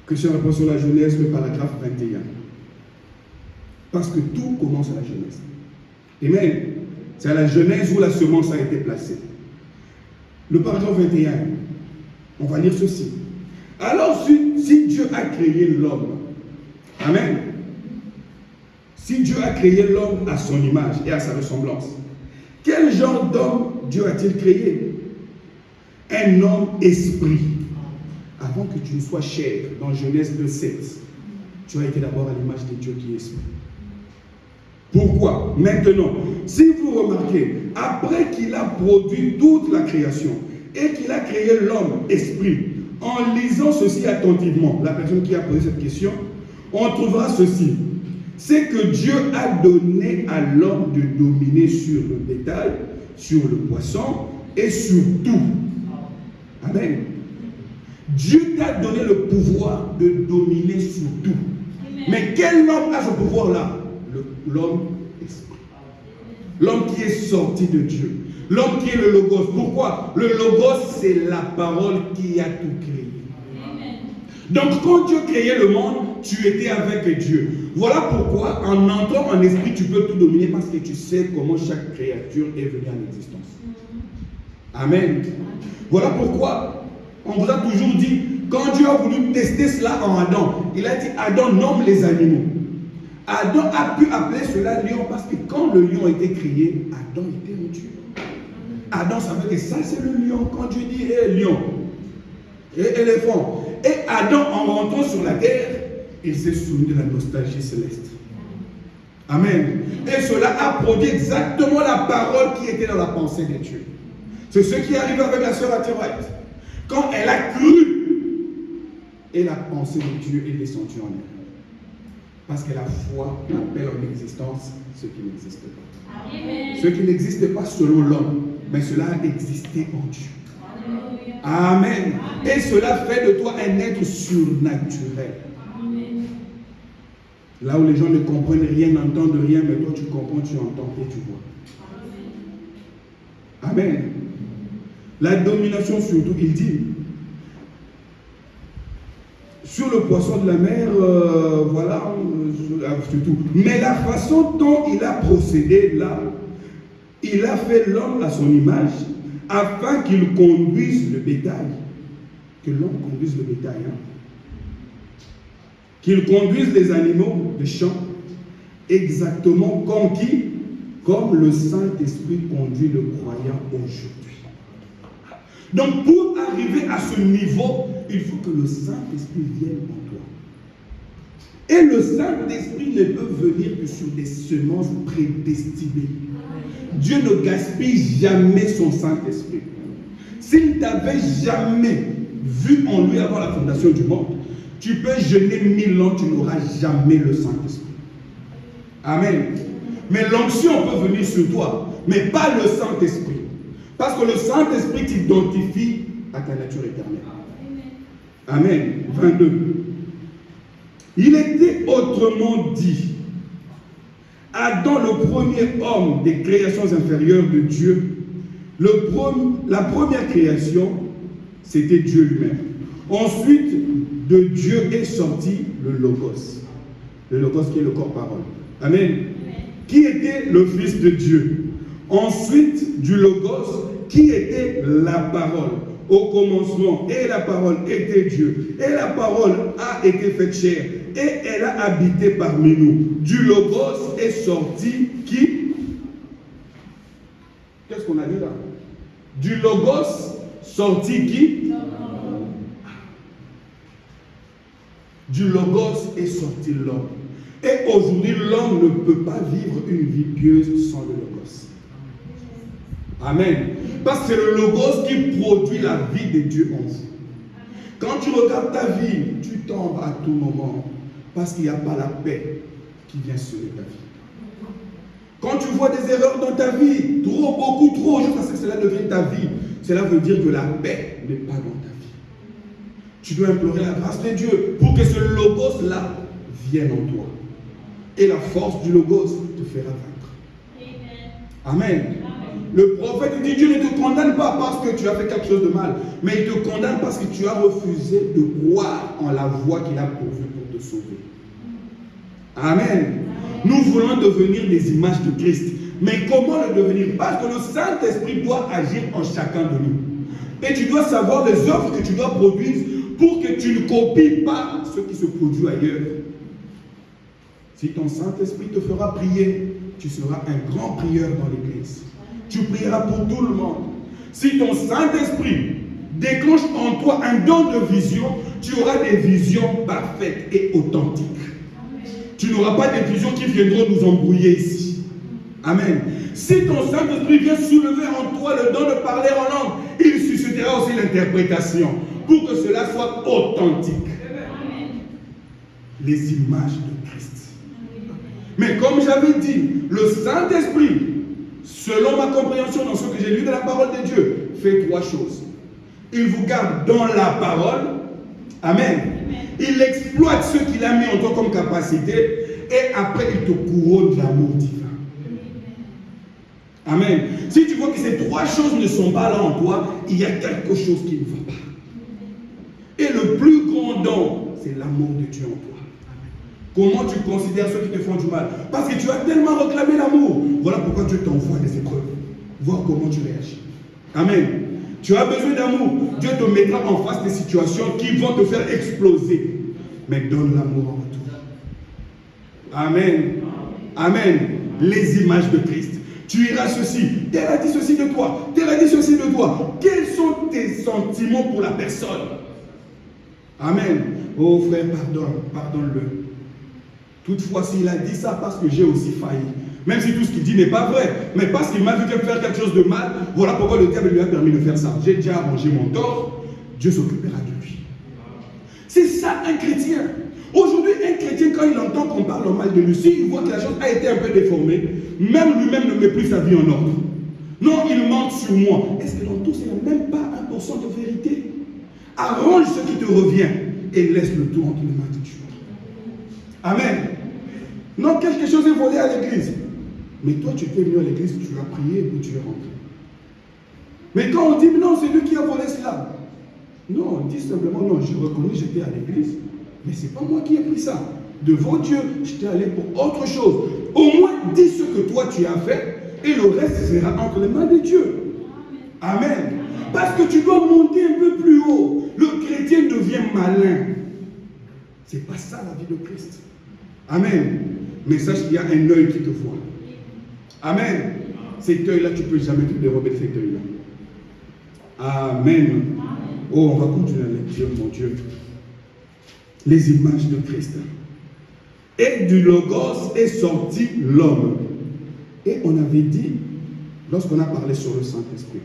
Question-réponse sur la jeunesse, le paragraphe 21. Parce que tout commence à la jeunesse. Amen. C'est à la jeunesse où la semence a été placée. Le paragraphe 21, on va lire ceci. Alors, si Dieu a créé l'homme, amen. Si Dieu a créé l'homme à son image et à sa ressemblance, quel genre d'homme Dieu a-t-il créé? Un homme esprit. Avant que tu ne sois chair, dans Genèse 2:7, tu as été d'abord à l'image de Dieu qui est esprit. Pourquoi? Maintenant, si vous remarquez, après qu'il a produit toute la création et qu'il a créé l'homme esprit, en lisant ceci attentivement, la personne qui a posé cette question, on trouvera ceci. C'est que Dieu a donné à l'homme de dominer sur le bétail, sur le poisson et sur tout. Amen. Dieu t'a donné le pouvoir de dominer sur tout. Amen. Mais quel homme a ce pouvoir-là? L'homme esprit. L'homme qui est sorti de Dieu. L'homme qui est le Logos. Pourquoi? Le Logos, c'est la parole qui a tout créé. Amen. Donc, quand Dieu créait le monde, tu étais avec Dieu. Voilà pourquoi, en entrant en esprit, tu peux tout dominer parce que tu sais comment chaque créature est venue à l'existence. Amen. Voilà pourquoi on vous a toujours dit, quand Dieu a voulu tester cela en Adam, il a dit, Adam nomme les animaux. Adam a pu appeler cela lion parce que quand le lion a été créé, Adam était un Dieu. Adam savait que ça c'est le lion. Quand Dieu dit, lion, et éléphant. Et Adam, en rentrant sur la terre, il s'est souvenu de la nostalgie céleste. Amen. Et cela a produit exactement la parole qui était dans la pensée de Dieu. C'est ce qui arrive avec la sœur Athéroïde. Quand elle a cru, et la pensée de Dieu est descendue en elle. Parce que la foi appelle en existence ce qui n'existe pas. Amen. Ce qui n'existe pas selon l'homme, mais cela a existé en Dieu. Amen. Et cela fait de toi un être surnaturel. Amen. Là où les gens ne comprennent rien, n'entendent rien, mais toi tu comprends, tu entends et tu vois. Amen. La domination surtout, il dit, sur le poisson de la mer, voilà, surtout. Mais la façon dont il a procédé là, il a fait l'homme à son image, afin qu'il conduise le bétail. Que l'homme conduise le bétail. Hein? Qu'il conduise les animaux de champ, exactement comme qui? Comme le Saint-Esprit conduit le croyant aujourd'hui. Donc, pour arriver à ce niveau, il faut que le Saint-Esprit vienne en toi. Et le Saint-Esprit ne peut venir que sur des semences prédestinées. Dieu ne gaspille jamais son Saint-Esprit. S'il t'avait jamais vu en lui avant la fondation du monde, tu peux jeûner 1000 ans, tu n'auras jamais le Saint-Esprit. Amen. Mais l'onction peut venir sur toi, mais pas le Saint-Esprit. Parce que le Saint-Esprit t'identifie à ta nature éternelle. Amen. 22. Il était autrement dit, Adam, le premier homme des créations inférieures de Dieu, la première création, c'était Dieu lui-même. Ensuite, de Dieu est sorti le Logos. Le Logos qui est le corps-parole. Amen. Amen. Qui était le Fils de Dieu. Ensuite, du Logos, qui était la parole. Au commencement, et la parole était Dieu. Et la parole a été faite chair. Et elle a habité parmi nous. Du Logos est sorti qui? Qu'est-ce qu'on a dit là? Du Logos sorti qui? Du Logos est sorti l'homme. Et aujourd'hui, l'homme ne peut pas vivre une vie pieuse sans le Logos. Amen. Parce que c'est le Logos qui produit la vie de Dieu en vous. Quand tu regardes ta vie, tu tombes à tout moment. Parce qu'il n'y a pas la paix qui vient sauver ta vie. Quand tu vois des erreurs dans ta vie, trop, beaucoup trop, jusqu'à ce que cela devienne ta vie, cela veut dire que la paix n'est pas dans ta vie. Tu dois implorer la grâce de Dieu pour que ce Logos-là vienne en toi. Et la force du Logos te fera vaincre. Amen. Amen. Le prophète dit, Dieu ne te condamne pas parce que tu as fait quelque chose de mal, mais il te condamne parce que tu as refusé de croire en la voie qu'il a pourvue pour te sauver. Amen. Amen. Nous voulons devenir des images de Christ. Mais comment le devenir? Parce que le Saint-Esprit doit agir en chacun de nous. Et tu dois savoir les œuvres que tu dois produire pour que tu ne copies pas ce qui se produit ailleurs. Si ton Saint-Esprit te fera prier, tu seras un grand prieur dans l'église. Tu prieras pour tout le monde. Si ton Saint-Esprit déclenche en toi un don de vision, tu auras des visions parfaites et authentiques. Tu n'auras pas des visions qui viendront nous embrouiller ici. Amen. Si ton Saint-Esprit vient soulever en toi le don de parler en langue, il suscitera aussi l'interprétation pour que cela soit authentique. Les images de Christ. Mais comme j'avais dit, le Saint-Esprit, selon ma compréhension dans ce que j'ai lu de la parole de Dieu, fait trois choses. Il vous garde dans la parole. Amen. Il exploite ce qu'il a mis en toi comme capacité et après il te couronne d'amour divin. Amen. Si tu vois que ces trois choses ne sont pas là en toi, il y a quelque chose qui ne va pas. Et le plus grand don, c'est l'amour de Dieu en toi. Comment tu considères ceux qui te font du mal? Parce que tu as tellement réclamé l'amour. Voilà pourquoi Dieu t'envoie des épreuves. Voir comment tu réagis. Amen. Tu as besoin d'amour. Dieu te mettra en face des situations qui vont te faire exploser. Mais donne l'amour en retour. Amen. Amen. Les images de Christ. Tu iras ceci. Tel a dit ceci de toi. Tel a dit ceci de toi. Quels sont tes sentiments pour la personne? Amen. Oh frère, pardonne-le. Toutefois, s'il a dit ça parce que j'ai aussi failli, même si tout ce qu'il dit n'est pas vrai, mais parce qu'il m'a vu faire quelque chose de mal, voilà pourquoi le diable lui a permis de faire ça. J'ai déjà arrangé mon tort, Dieu s'occupera de lui. C'est ça un chrétien. Aujourd'hui, un chrétien, quand il entend qu'on parle mal de lui, s'il voit que la chose a été un peu déformée, même lui-même ne met plus sa vie en ordre. Non, il ment sur moi. Est-ce que dans tout, il n'y a même pas 1% de vérité? Arrange ce qui te revient et laisse le tout entre les mains de Dieu. Amen. Non, quelque chose est volé à l'église. Mais toi, tu es venu à l'église, tu as prié et puis tu es rentré. Mais quand on dit, non, c'est lui qui a volé cela. Non, on dit simplement, non, je reconnais, j'étais à l'église. Mais ce n'est pas moi qui ai pris ça. Devant Dieu, j'étais allé pour autre chose. Au moins, dis ce que toi tu as fait et le reste sera entre les mains de Dieu. Amen. Parce que tu dois monter un peu plus haut. Le chrétien devient malin. Ce n'est pas ça la vie de Christ. Amen. Mais sache qu'il y a un œil qui te voit. Amen. Cet œil-là, tu ne peux jamais te dérober de cet œil-là. Amen. Oh, on va continuer à lecture, mon Dieu. Les images de Christ. Et du Logos est sorti l'homme. Et on avait dit, lorsqu'on a parlé sur le Saint-Esprit,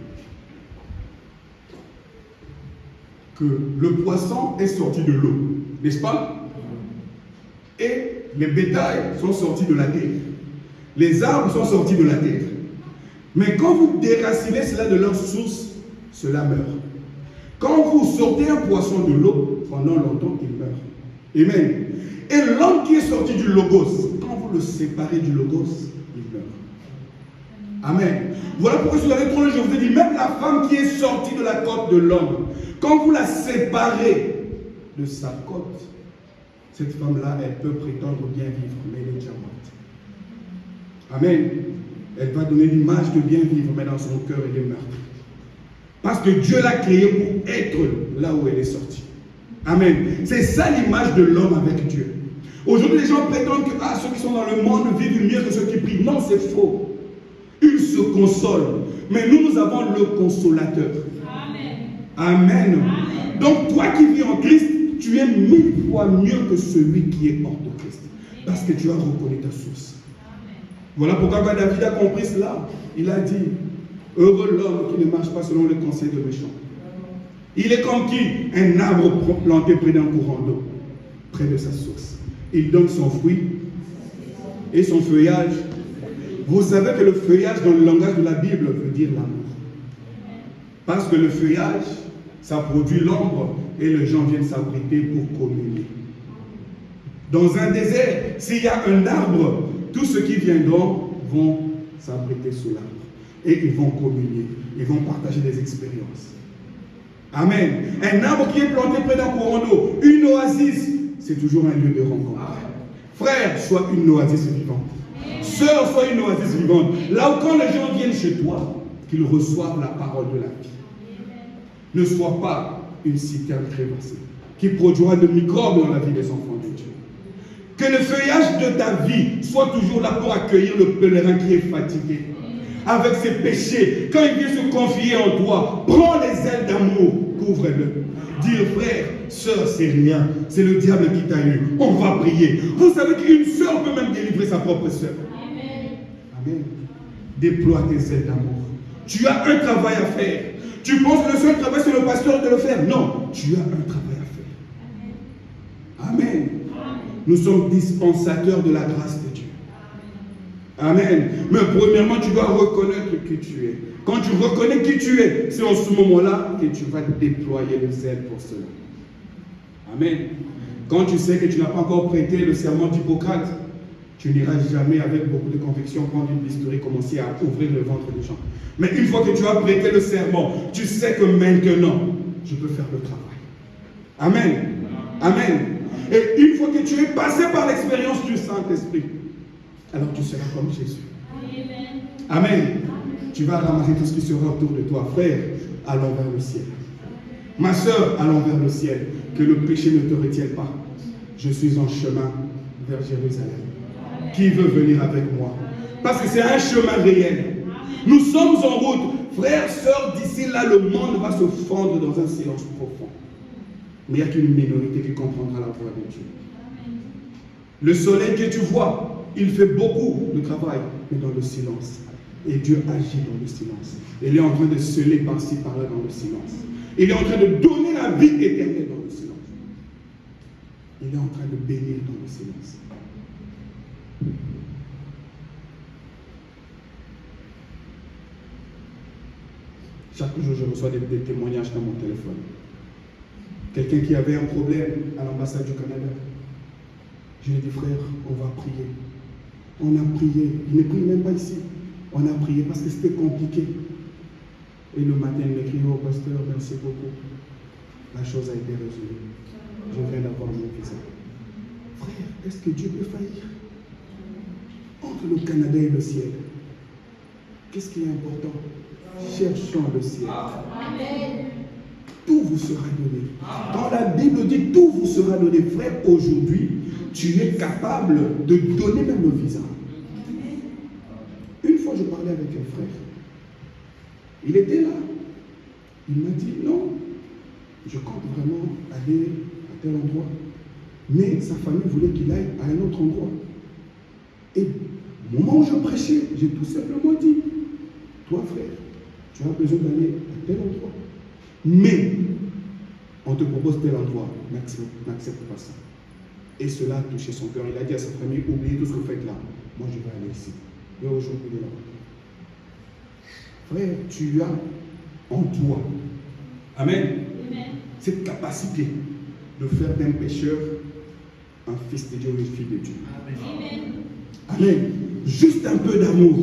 que le poisson est sorti de l'eau, n'est-ce pas? Et les bétails sont sortis de la terre. Les arbres sont sortis de la terre. Mais quand vous déracinez cela de leur source, cela meurt. Quand vous sortez un poisson de l'eau, pendant longtemps, il meurt. Amen. Et l'homme qui est sorti du logos, quand vous le séparez du logos, il meurt. Amen. Voilà pourquoi sur la lettre, je vous ai dit, même la femme qui est sortie de la côte de l'homme, quand vous la séparez de sa côte, cette femme-là, elle peut prétendre bien vivre, mais elle est déjà morte. Amen. Elle va donner l'image de bien vivre, mais dans son cœur, elle est meurtrie. Parce que Dieu l'a créée pour être là où elle est sortie. Amen. C'est ça l'image de l'homme avec Dieu. Aujourd'hui, les gens prétendent que ceux qui sont dans le monde vivent mieux que ceux qui prient. Non, c'est faux. Ils se consolent. Mais nous avons le consolateur. Amen. Amen. Amen. Donc, toi qui vis en Christ, tu es 1000 fois mieux que celui qui est hors de Christ. Parce que tu as reconnu ta source. Amen. Voilà pourquoi quand David a compris cela, il a dit, heureux l'homme qui ne marche pas selon les conseils de méchants. Il est comme qui? Un arbre planté près d'un courant d'eau, près de sa source. Il donne son fruit et son feuillage. Vous savez que le feuillage dans le langage de la Bible veut dire l'amour. Parce que le feuillage, ça produit l'ombre et les gens viennent s'abriter pour communier. Dans un désert, s'il y a un arbre, tous ceux qui viendront vont s'abriter sous l'arbre. Et ils vont communier, ils vont partager des expériences. Amen. Un arbre qui est planté près d'un courant d'eau, une oasis, c'est toujours un lieu de rencontre. Frère, sois une oasis vivante. Sœur, sois une oasis vivante. Là où quand les gens viennent chez toi, qu'ils reçoivent la parole de la vie. Ne sois pas une citerne crévassée qui produira de microbes dans la vie des enfants de Dieu. Que le feuillage de ta vie soit toujours là pour accueillir le pèlerin qui est fatigué avec ses péchés. Quand il vient se confier en toi, prends les ailes d'amour, couvre-le. Dire frère, sœur, c'est rien, c'est le diable qui t'a eu. On va prier. Vous savez qu'une sœur peut même délivrer sa propre sœur. Amen. Amen. Déploie tes ailes d'amour. Tu as un travail à faire. Tu penses que le seul travail c'est le pasteur de le faire? Non, tu as un travail à faire. Amen. Amen. Nous sommes dispensateurs de la grâce de Dieu. Amen. Mais premièrement, tu dois reconnaître qui tu es. Quand tu reconnais qui tu es, c'est en ce moment-là que tu vas déployer les ailes pour cela. Amen. Quand tu sais que tu n'as pas encore prêté le serment d'Hippocrate, tu n'iras jamais avec beaucoup de conviction prendre une bistouri et commencer à ouvrir le ventre des gens. Mais une fois que tu as prêté le serment, tu sais que maintenant, je peux faire le travail. Amen. Amen. Et une fois que tu es passé par l'expérience du Saint-Esprit, alors tu seras comme Jésus. Amen. Amen. Tu vas ramasser tout ce qui sera autour de toi. Frère, allons vers le ciel. Ma soeur, allons vers le ciel. Que le péché ne te retienne pas. Je suis en chemin vers Jérusalem. Qui veut venir avec moi? Parce que c'est un chemin réel. Nous sommes en route. Frères, sœurs, d'ici là, le monde va se fondre dans un silence profond. Mais il n'y a qu'une minorité qui comprendra la voix de Dieu. Le soleil que tu vois, il fait beaucoup de travail, mais dans le silence. Et Dieu agit dans le silence. Il est en train de sceller par-ci, par-là dans le silence. Il est en train de donner la vie éternelle dans le silence. Il est en train de bénir dans le silence. Chaque jour, je reçois des témoignages dans mon téléphone. Quelqu'un qui avait un problème à l'ambassade du Canada. Je lui ai dit, frère, on va prier. On a prié. Il ne prie même pas ici. On a prié parce que c'était compliqué. Et le matin, il m'écrit, oh pasteur, merci beaucoup. La chose a été résolue. Je viens d'avoir mon visa. Frère, est-ce que Dieu peut faillir? Entre le Canada et le ciel, qu'est-ce qui est important? Cherchons le ciel. Amen. Tout vous sera donné. Quand la Bible dit tout vous sera donné, frère, aujourd'hui, tu es capable de donner même le visa. Une fois, je parlais avec un frère. Il était là. Il m'a dit, non, je compte vraiment aller à tel endroit. Mais sa famille voulait qu'il aille à un autre endroit. Et au moment où je prêchais, j'ai tout simplement dit, toi frère, tu as besoin d'aller à tel endroit. Mais, on te propose tel endroit, n'accepte pas ça. Et cela a touché son cœur. Il a dit à sa famille, oubliez tout ce que vous faites là. Moi, je vais aller ici. Et aujourd'hui, il est là. Frère, tu as en toi. Amen. cette capacité de faire d'un pécheur un fils de Dieu ou une fille de Dieu. Amen. Amen. Juste un peu d'amour.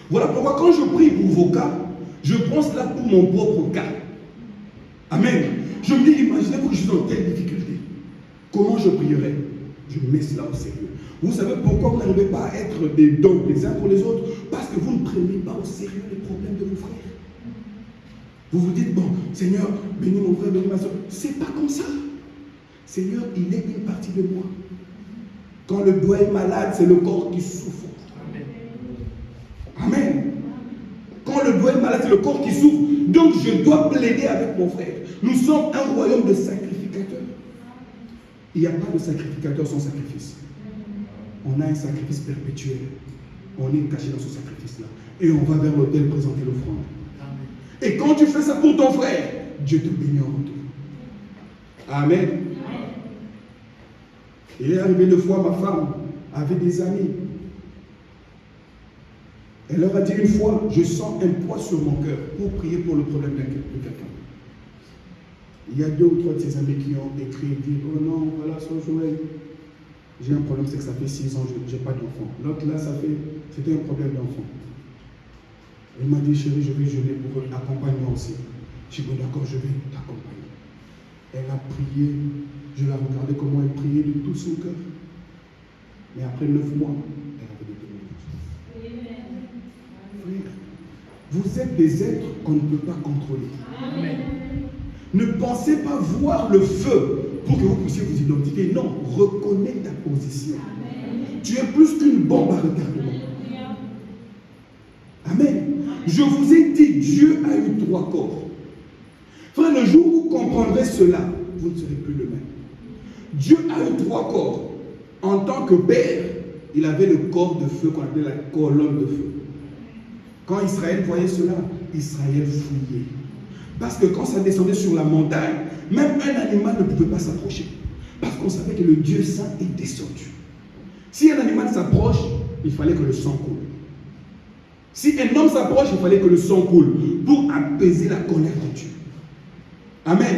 Voilà pourquoi quand je prie pour vos cas, je pense là pour mon propre cas. Amen. Je me dis, imaginez-vous que je suis dans telle difficulté. Comment je prierai? Je mets cela au sérieux. Vous savez pourquoi vous n'arrivez pas à être des dons les uns pour les autres? Parce que vous ne prenez pas au sérieux les problèmes de vos frères. Vous vous dites, bon, Seigneur, bénis mon frère, bénis ma soeur. C'est pas comme ça. Seigneur, il est une partie de moi. Quand le doigt est malade, c'est le corps qui souffre. Amen. Amen. Quand le doigt est malade, c'est le corps qui souffre. Donc je dois plaider avec mon frère. Nous sommes un royaume de sacrificateurs. Il n'y a pas de sacrificateur sans sacrifice. On a un sacrifice perpétuel. On est caché dans ce sacrifice-là. Et on va vers l'autel présenter l'offrande. Et quand tu fais ça pour ton frère, Dieu te bénit en retour. Amen. Il est arrivé une fois, ma femme avait des amis. Elle leur a dit une fois, je sens un poids sur mon cœur pour prier pour le problème de quelqu'un. Il y a 2 ou 3 de ses amis qui ont écrit et dit, oh non, voilà, Sœur Joël, j'ai un problème, c'est que ça fait 6 ans, je n'ai pas d'enfant. L'autre là, c'était un problème d'enfant. Elle m'a dit, chérie, je vais jeûner pour accompagner aussi. J'ai dit, bon, d'accord, je vais t'accompagner. Elle a prié, je la regardais comment elle priait de tout son cœur. Mais après 9 mois, elle avait des témoignages. Frère, vous êtes des êtres qu'on ne peut pas contrôler. Amen. Ne pensez pas voir le feu pour que vous puissiez vous identifier. Non, reconnais ta position. Amen. Tu es plus qu'une bombe à retardement. Amen. Je vous ai dit, Dieu a eu 3 corps. Frère, le jour où vous comprendrez cela, vous ne serez plus le même. Dieu a eu 3 corps. En tant que père, il avait le corps de feu qu'on appelait la colonne de feu. Quand Israël voyait cela, Israël fouillait. Parce que quand ça descendait sur la montagne, même un animal ne pouvait pas s'approcher. Parce qu'on savait que le Dieu saint est descendu. Si un animal s'approche, il fallait que le sang coule. Si un homme s'approche, il fallait que le sang coule pour apaiser la colère de Dieu. Amen.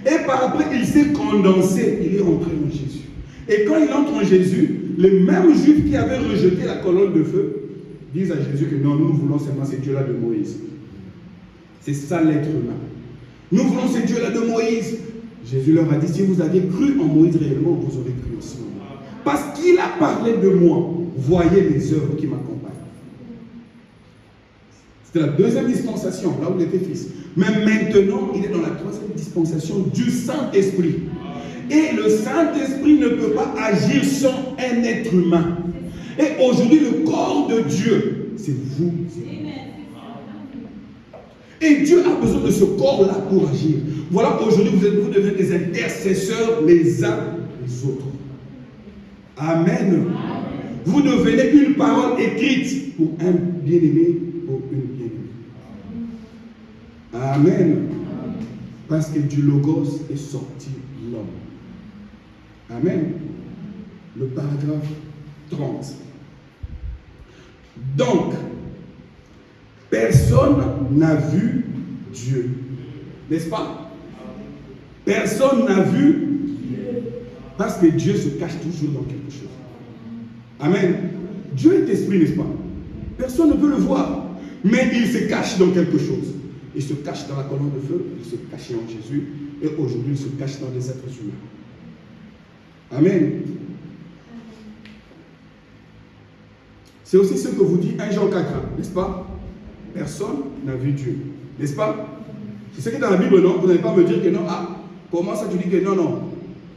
Et par après, il s'est condensé, il est entré en Jésus. Et quand il entre en Jésus, les mêmes Juifs qui avaient rejeté la colonne de feu disent à Jésus que non, nous voulons seulement ce Dieu-là de Moïse. C'est ça l'être humain. Nous voulons ce Dieu-là de Moïse. Jésus leur a dit, si vous aviez cru en Moïse réellement, vous aurez cru aussi en moi. Parce qu'il a parlé de moi, voyez les œuvres qui m'accompagnent. C'était la 2e dispensation, là où il était fils. Mais maintenant, il est dans la 3e dispensation du Saint-Esprit. Et le Saint-Esprit ne peut pas agir sans un être humain. Et aujourd'hui, le corps de Dieu, c'est vous. Et Dieu a besoin de ce corps-là pour agir. Voilà, aujourd'hui, vous devenez des intercesseurs les uns les autres. Amen. Vous devenez une parole écrite pour un bien-aimé, pour une bien-aimée. Amen. Parce que du Logos est sorti l'homme. Amen. Le paragraphe 30. Donc, personne n'a vu Dieu. N'est-ce pas? Personne n'a vu Dieu. Parce que Dieu se cache toujours dans quelque chose. Amen. Dieu est esprit, n'est-ce pas? Personne ne peut le voir. Mais il se cache dans quelque chose. Il se cache dans la colonne de feu, il se cachait en Jésus, et aujourd'hui il se cache dans les êtres humains. Amen. C'est aussi ce que vous dit 1 Jean 4, n'est-ce pas? Personne n'a vu Dieu, n'est-ce pas? C'est ce qui est dans la Bible, non? Vous n'allez pas me dire que non. Ah, comment ça tu dis que non, non?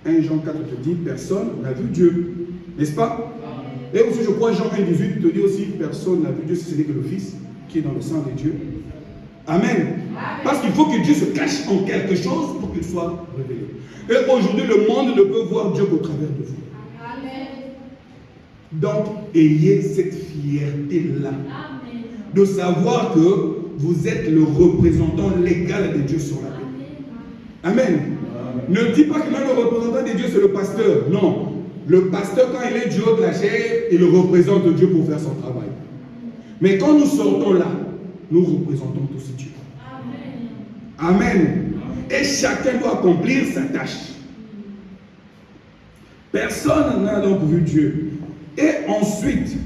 1 Jean 4 te dit, personne n'a vu Dieu, n'est-ce pas? Et aussi, je crois, Jean 1, 18 te dit aussi, personne n'a vu Dieu si ce n'est que le Fils qui est dans le sang de Dieu. Amen. Parce qu'il faut que Dieu se cache en quelque chose pour qu'il soit révélé. Et aujourd'hui, le monde ne peut voir Dieu qu'au travers de vous. Amen. Donc, ayez cette fierté-là. De savoir que vous êtes le représentant légal de Dieu sur la terre. Amen. Ne dis pas que non, le représentant de Dieu, c'est le pasteur. Non. Le pasteur, quand il est du haut de la chair, il représente Dieu pour faire son travail. Mais quand nous sortons là, nous représentons tous Dieu. Amen. Amen. Et chacun doit accomplir sa tâche. Personne n'a donc vu Dieu. Et ensuite,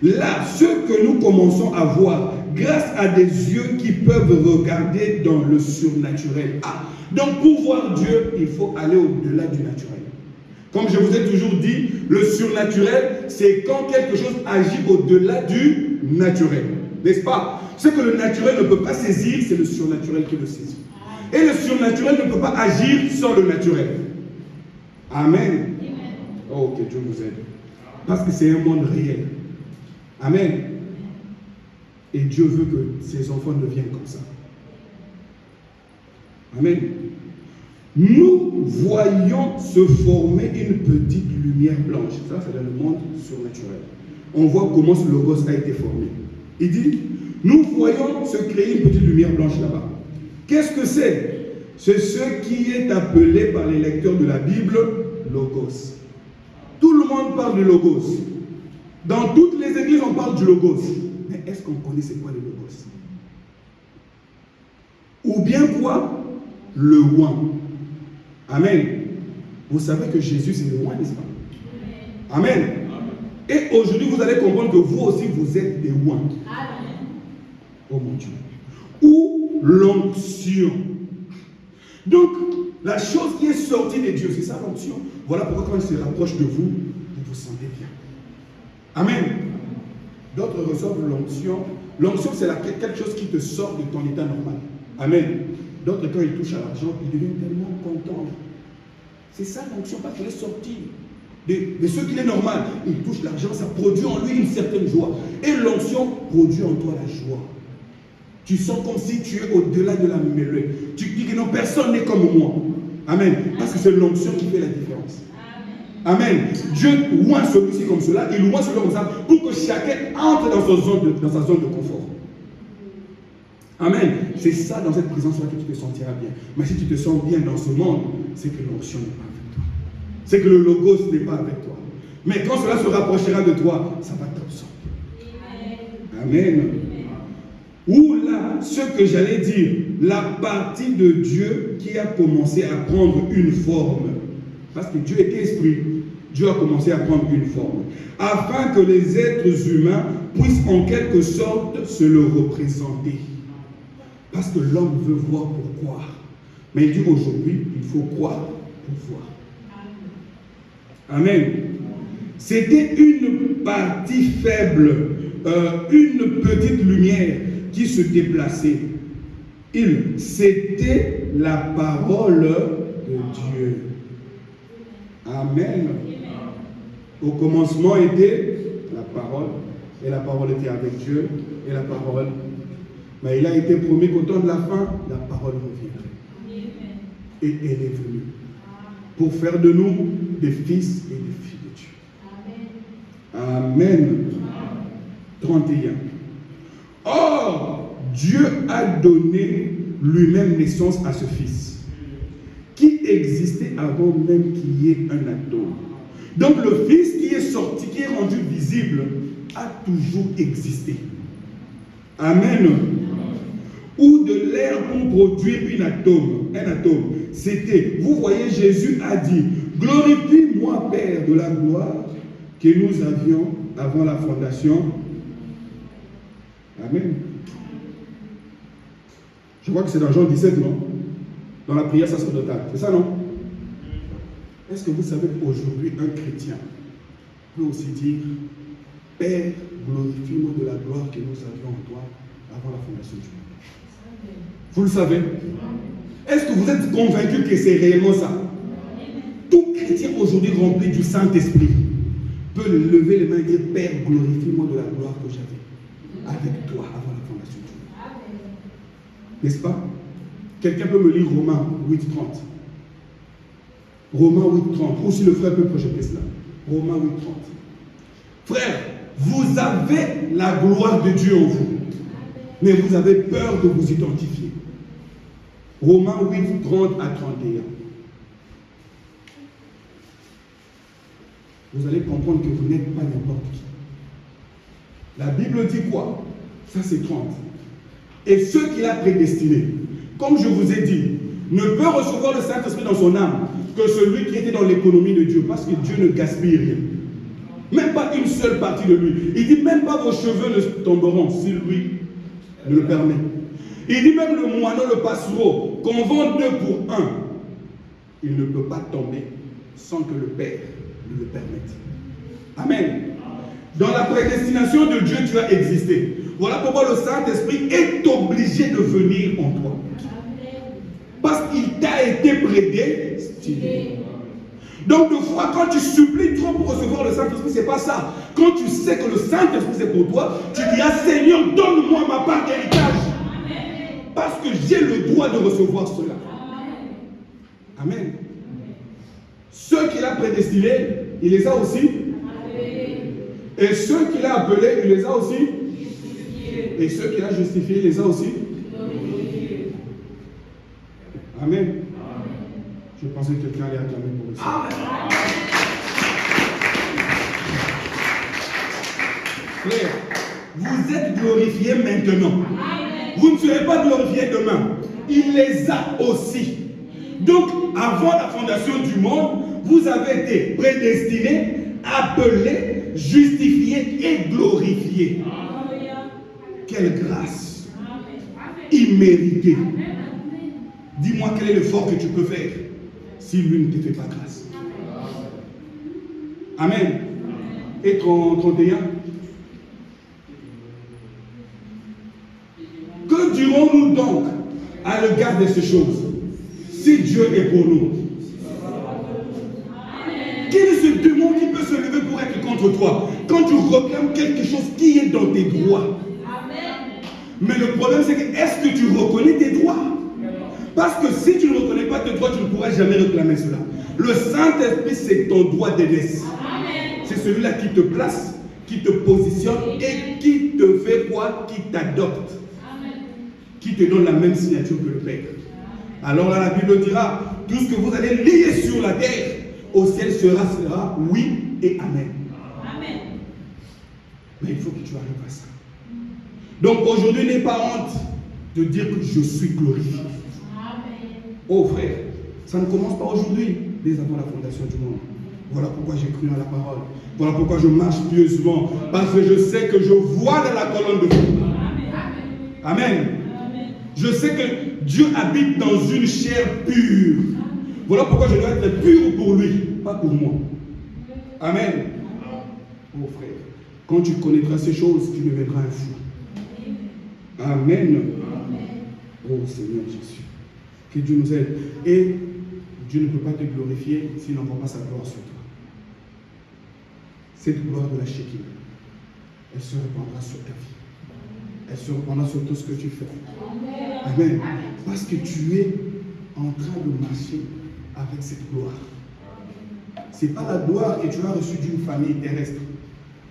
là, ce que nous commençons à voir, grâce à des yeux qui peuvent regarder dans le surnaturel. Ah, donc pour voir Dieu, il faut aller au-delà du naturel. Comme je vous ai toujours dit, le surnaturel, c'est quand quelque chose agit au-delà du naturel. N'est-ce pas? Ce que le naturel ne peut pas saisir, c'est le surnaturel qui le saisit. Et le surnaturel ne peut pas agir sans le naturel. Amen. Oh, que Dieu vous aide. Parce que c'est un monde réel. Amen. Et Dieu veut que ses enfants deviennent comme ça. Amen. Nous voyons se former une petite lumière blanche. Ça, c'est dans le monde surnaturel. On voit comment ce logos a été formé. Il dit, nous voyons se créer une petite lumière blanche là-bas. Qu'est-ce que c'est? C'est ce qui est appelé par les lecteurs de la Bible, logos. Tout le monde parle du logos. Dans toutes les églises, on parle du logos. Mais est-ce qu'on connaît c'est quoi le logos? Ou bien quoi? Le oint. Amen. Vous savez que Jésus c'est le oint, n'est-ce pas? Amen. Et aujourd'hui, vous allez comprendre que vous aussi, vous êtes des oints. Oh mon Dieu. Ou l'onction. Donc, la chose qui est sortie de Dieu, c'est ça l'onction. Voilà pourquoi quand il se rapproche de vous, vous vous sentez bien. Amen. D'autres reçoivent l'onction. L'onction, c'est quelque chose qui te sort de ton état normal. Amen. D'autres, quand ils touchent à l'argent, ils deviennent tellement contents. C'est ça l'onction, parce qu'elle est sortie de ce qu'il est normal. Il touche l'argent, ça produit en lui une certaine joie. Et l'onction produit en toi la joie. Tu sens comme si tu es au-delà de la mêlée. Tu dis que non, personne n'est comme moi. Amen. Parce que c'est l'onction qui fait la différence. Amen. Dieu oint celui-ci comme cela, il oint celui-là comme ça, pour que chacun entre dans sa zone de confort. Amen. C'est ça, dans cette présence-là, que tu te sentiras bien. Mais si tu te sens bien dans ce monde, c'est que l'onction n'est pas avec toi. C'est que le logos n'est pas avec toi. Mais quand cela se rapprochera de toi, ça va t'absorber. Amen. Ou là, ce que j'allais dire, la partie de Dieu qui a commencé à prendre une forme. Parce que Dieu était esprit. Dieu a commencé à prendre une forme. Afin que les êtres humains puissent en quelque sorte se le représenter. Parce que l'homme veut voir pour croire. Mais il dit aujourd'hui, il faut croire pour voir. Amen. C'était une partie faible, une petite lumière qui se déplaçait. C'était la parole de Dieu. Amen. Au commencement était la parole, et la parole était avec Dieu, et la parole. Mais il a été promis qu'au temps de la fin, la parole reviendrait. Et elle est venue pour faire de nous des fils et des filles de Dieu. Amen. 31. Or, Dieu a donné lui-même naissance à ce fils qui existait avant même qu'il y ait un atome. Donc le fils qui est sorti, qui est rendu visible, a toujours existé. Amen. Ou de l'air pour produire un atome. C'était, vous voyez, Jésus a dit, glorifie-moi, Père, de la gloire que nous avions avant la fondation. Amen. Je crois que c'est dans Jean 17, non? Dans la prière sacerdotale. C'est ça, non? Est-ce que vous savez qu'aujourd'hui, un chrétien peut aussi dire, Père, glorifie-moi de la gloire que nous avions en toi avant la fondation du monde? Vous le savez? Est-ce que vous êtes convaincu que c'est réellement ça? Tout chrétien aujourd'hui rempli du Saint-Esprit peut lever les mains et dire, Père, glorifie-moi de la gloire que j'avais avec toi avant la fondation du monde. N'est-ce pas? Quelqu'un peut me lire Romains 8:30. Romains 8:30. Ou si le frère peut projeter cela. Romains 8:30. Frère, vous avez la gloire de Dieu en vous. Mais vous avez peur de vous identifier. Romains 8:30 à 31. Vous allez comprendre que vous n'êtes pas n'importe qui. La Bible dit quoi? Ça c'est 30. Et ceux qu'il a prédestinés, comme je vous ai dit, ne peut recevoir le Saint-Esprit dans son âme que celui qui était dans l'économie de Dieu, parce que Dieu ne gaspille rien. Même pas une seule partie de lui. Il dit même pas vos cheveux ne tomberont si lui ne le permet. Il dit même le moineau, le passereau, qu'on vend 2 pour 1, il ne peut pas tomber sans que le Père ne le permette. Amen. Dans la prédestination de Dieu, tu as existé. Voilà pourquoi le Saint-Esprit est obligé de venir en toi. Parce qu'il t'a été prédestiné. Donc, de fois, quand tu supplies trop pour recevoir le Saint-Esprit, c'est pas ça. Quand tu sais que le Saint-Esprit c'est pour toi, tu dis, ah Seigneur, donne-moi ma part d'héritage. Parce que j'ai le droit de recevoir cela. Amen. Ceux qu'il a prédestinés, il les a aussi. Et ceux qu'il a appelés, il les a aussi. Et ceux qu'il a justifiés, il les a aussi. Amen. Je pensais que quelqu'un allait acclamer pour le Seigneur. Frère, vous êtes glorifiés maintenant. Vous ne serez pas glorifiés demain. Il les a aussi. Donc, avant la fondation du monde, vous avez été prédestinés, appelés, justifiés et glorifiés. Quelle grâce imméritée. Dis-moi quel est l'effort que tu peux faire si lui ne te fait pas grâce. Amen. Et 31. Que dirons-nous donc à l'égard de ces choses si Dieu est pour nous? Quel est ce démon qui peut se lever pour être contre toi quand tu réclames quelque chose qui est dans tes droits? Mais le problème c'est que est-ce que tu reconnais tes droits? Parce que si tu ne reconnais pas tes droits, tu ne pourras jamais réclamer cela. Le Saint-Esprit, c'est ton droit d'aînesse. C'est celui-là qui te place, qui te positionne et qui te fait quoi? Qui t'adopte. Qui te donne la même signature que le Père. Alors là, la Bible dira, tout ce que vous allez lier sur la terre, au ciel sera oui et amen. Mais il faut que tu arrives à ça. Donc aujourd'hui, n'aie pas honte de dire que je suis glorifié. Oh frère, ça ne commence pas aujourd'hui, dès avant la fondation du monde. Voilà pourquoi j'ai cru à la parole. Voilà pourquoi je marche pieusement. Parce que je sais que je vois dans la colonne de feu. Amen. Je sais que Dieu habite dans une chair pure. Voilà pourquoi je dois être pur pour lui, pas pour moi. Amen. Oh frère, quand tu connaîtras ces choses, tu deviendras un fou. Amen. Oh Seigneur Jésus. Que Dieu nous aide. Et Dieu ne peut pas te glorifier s'il n'envoie pas sa gloire sur toi. Cette gloire de la Shekinah, elle se répandra sur ta vie. Elle se répandra sur tout ce que tu fais. Amen. Parce que tu es en train de marcher avec cette gloire. Ce n'est pas la gloire que tu as reçue d'une famille terrestre,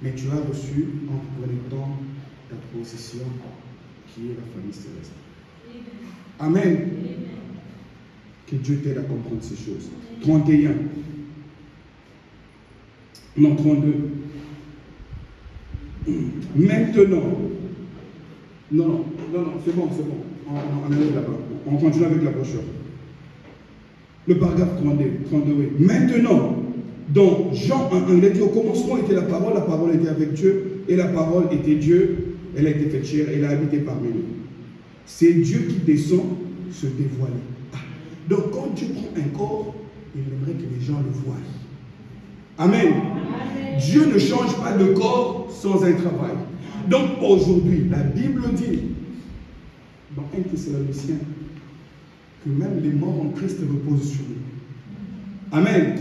mais tu as reçu en connaissant ta possession qui est la famille céleste. Amen. Que Dieu t'aide à comprendre ces choses. 31. Non, 32. Maintenant. Non, c'est bon. On arrive là-bas. On continue avec la brochure. Le paragraphe 32, oui. Maintenant, dans Jean 1, il a dit au commencement était la parole était avec Dieu, et la parole était Dieu, elle a été faite chair, elle a habité parmi nous. C'est Dieu qui descend se dévoiler. Donc quand Dieu prend un corps, il aimerait que les gens le voient. Amen. Dieu ne change pas de corps sans un travail. Donc aujourd'hui, la Bible dit, dans 1 Thessaloniciens, que même les morts en Christ reposent sur nous. Amen.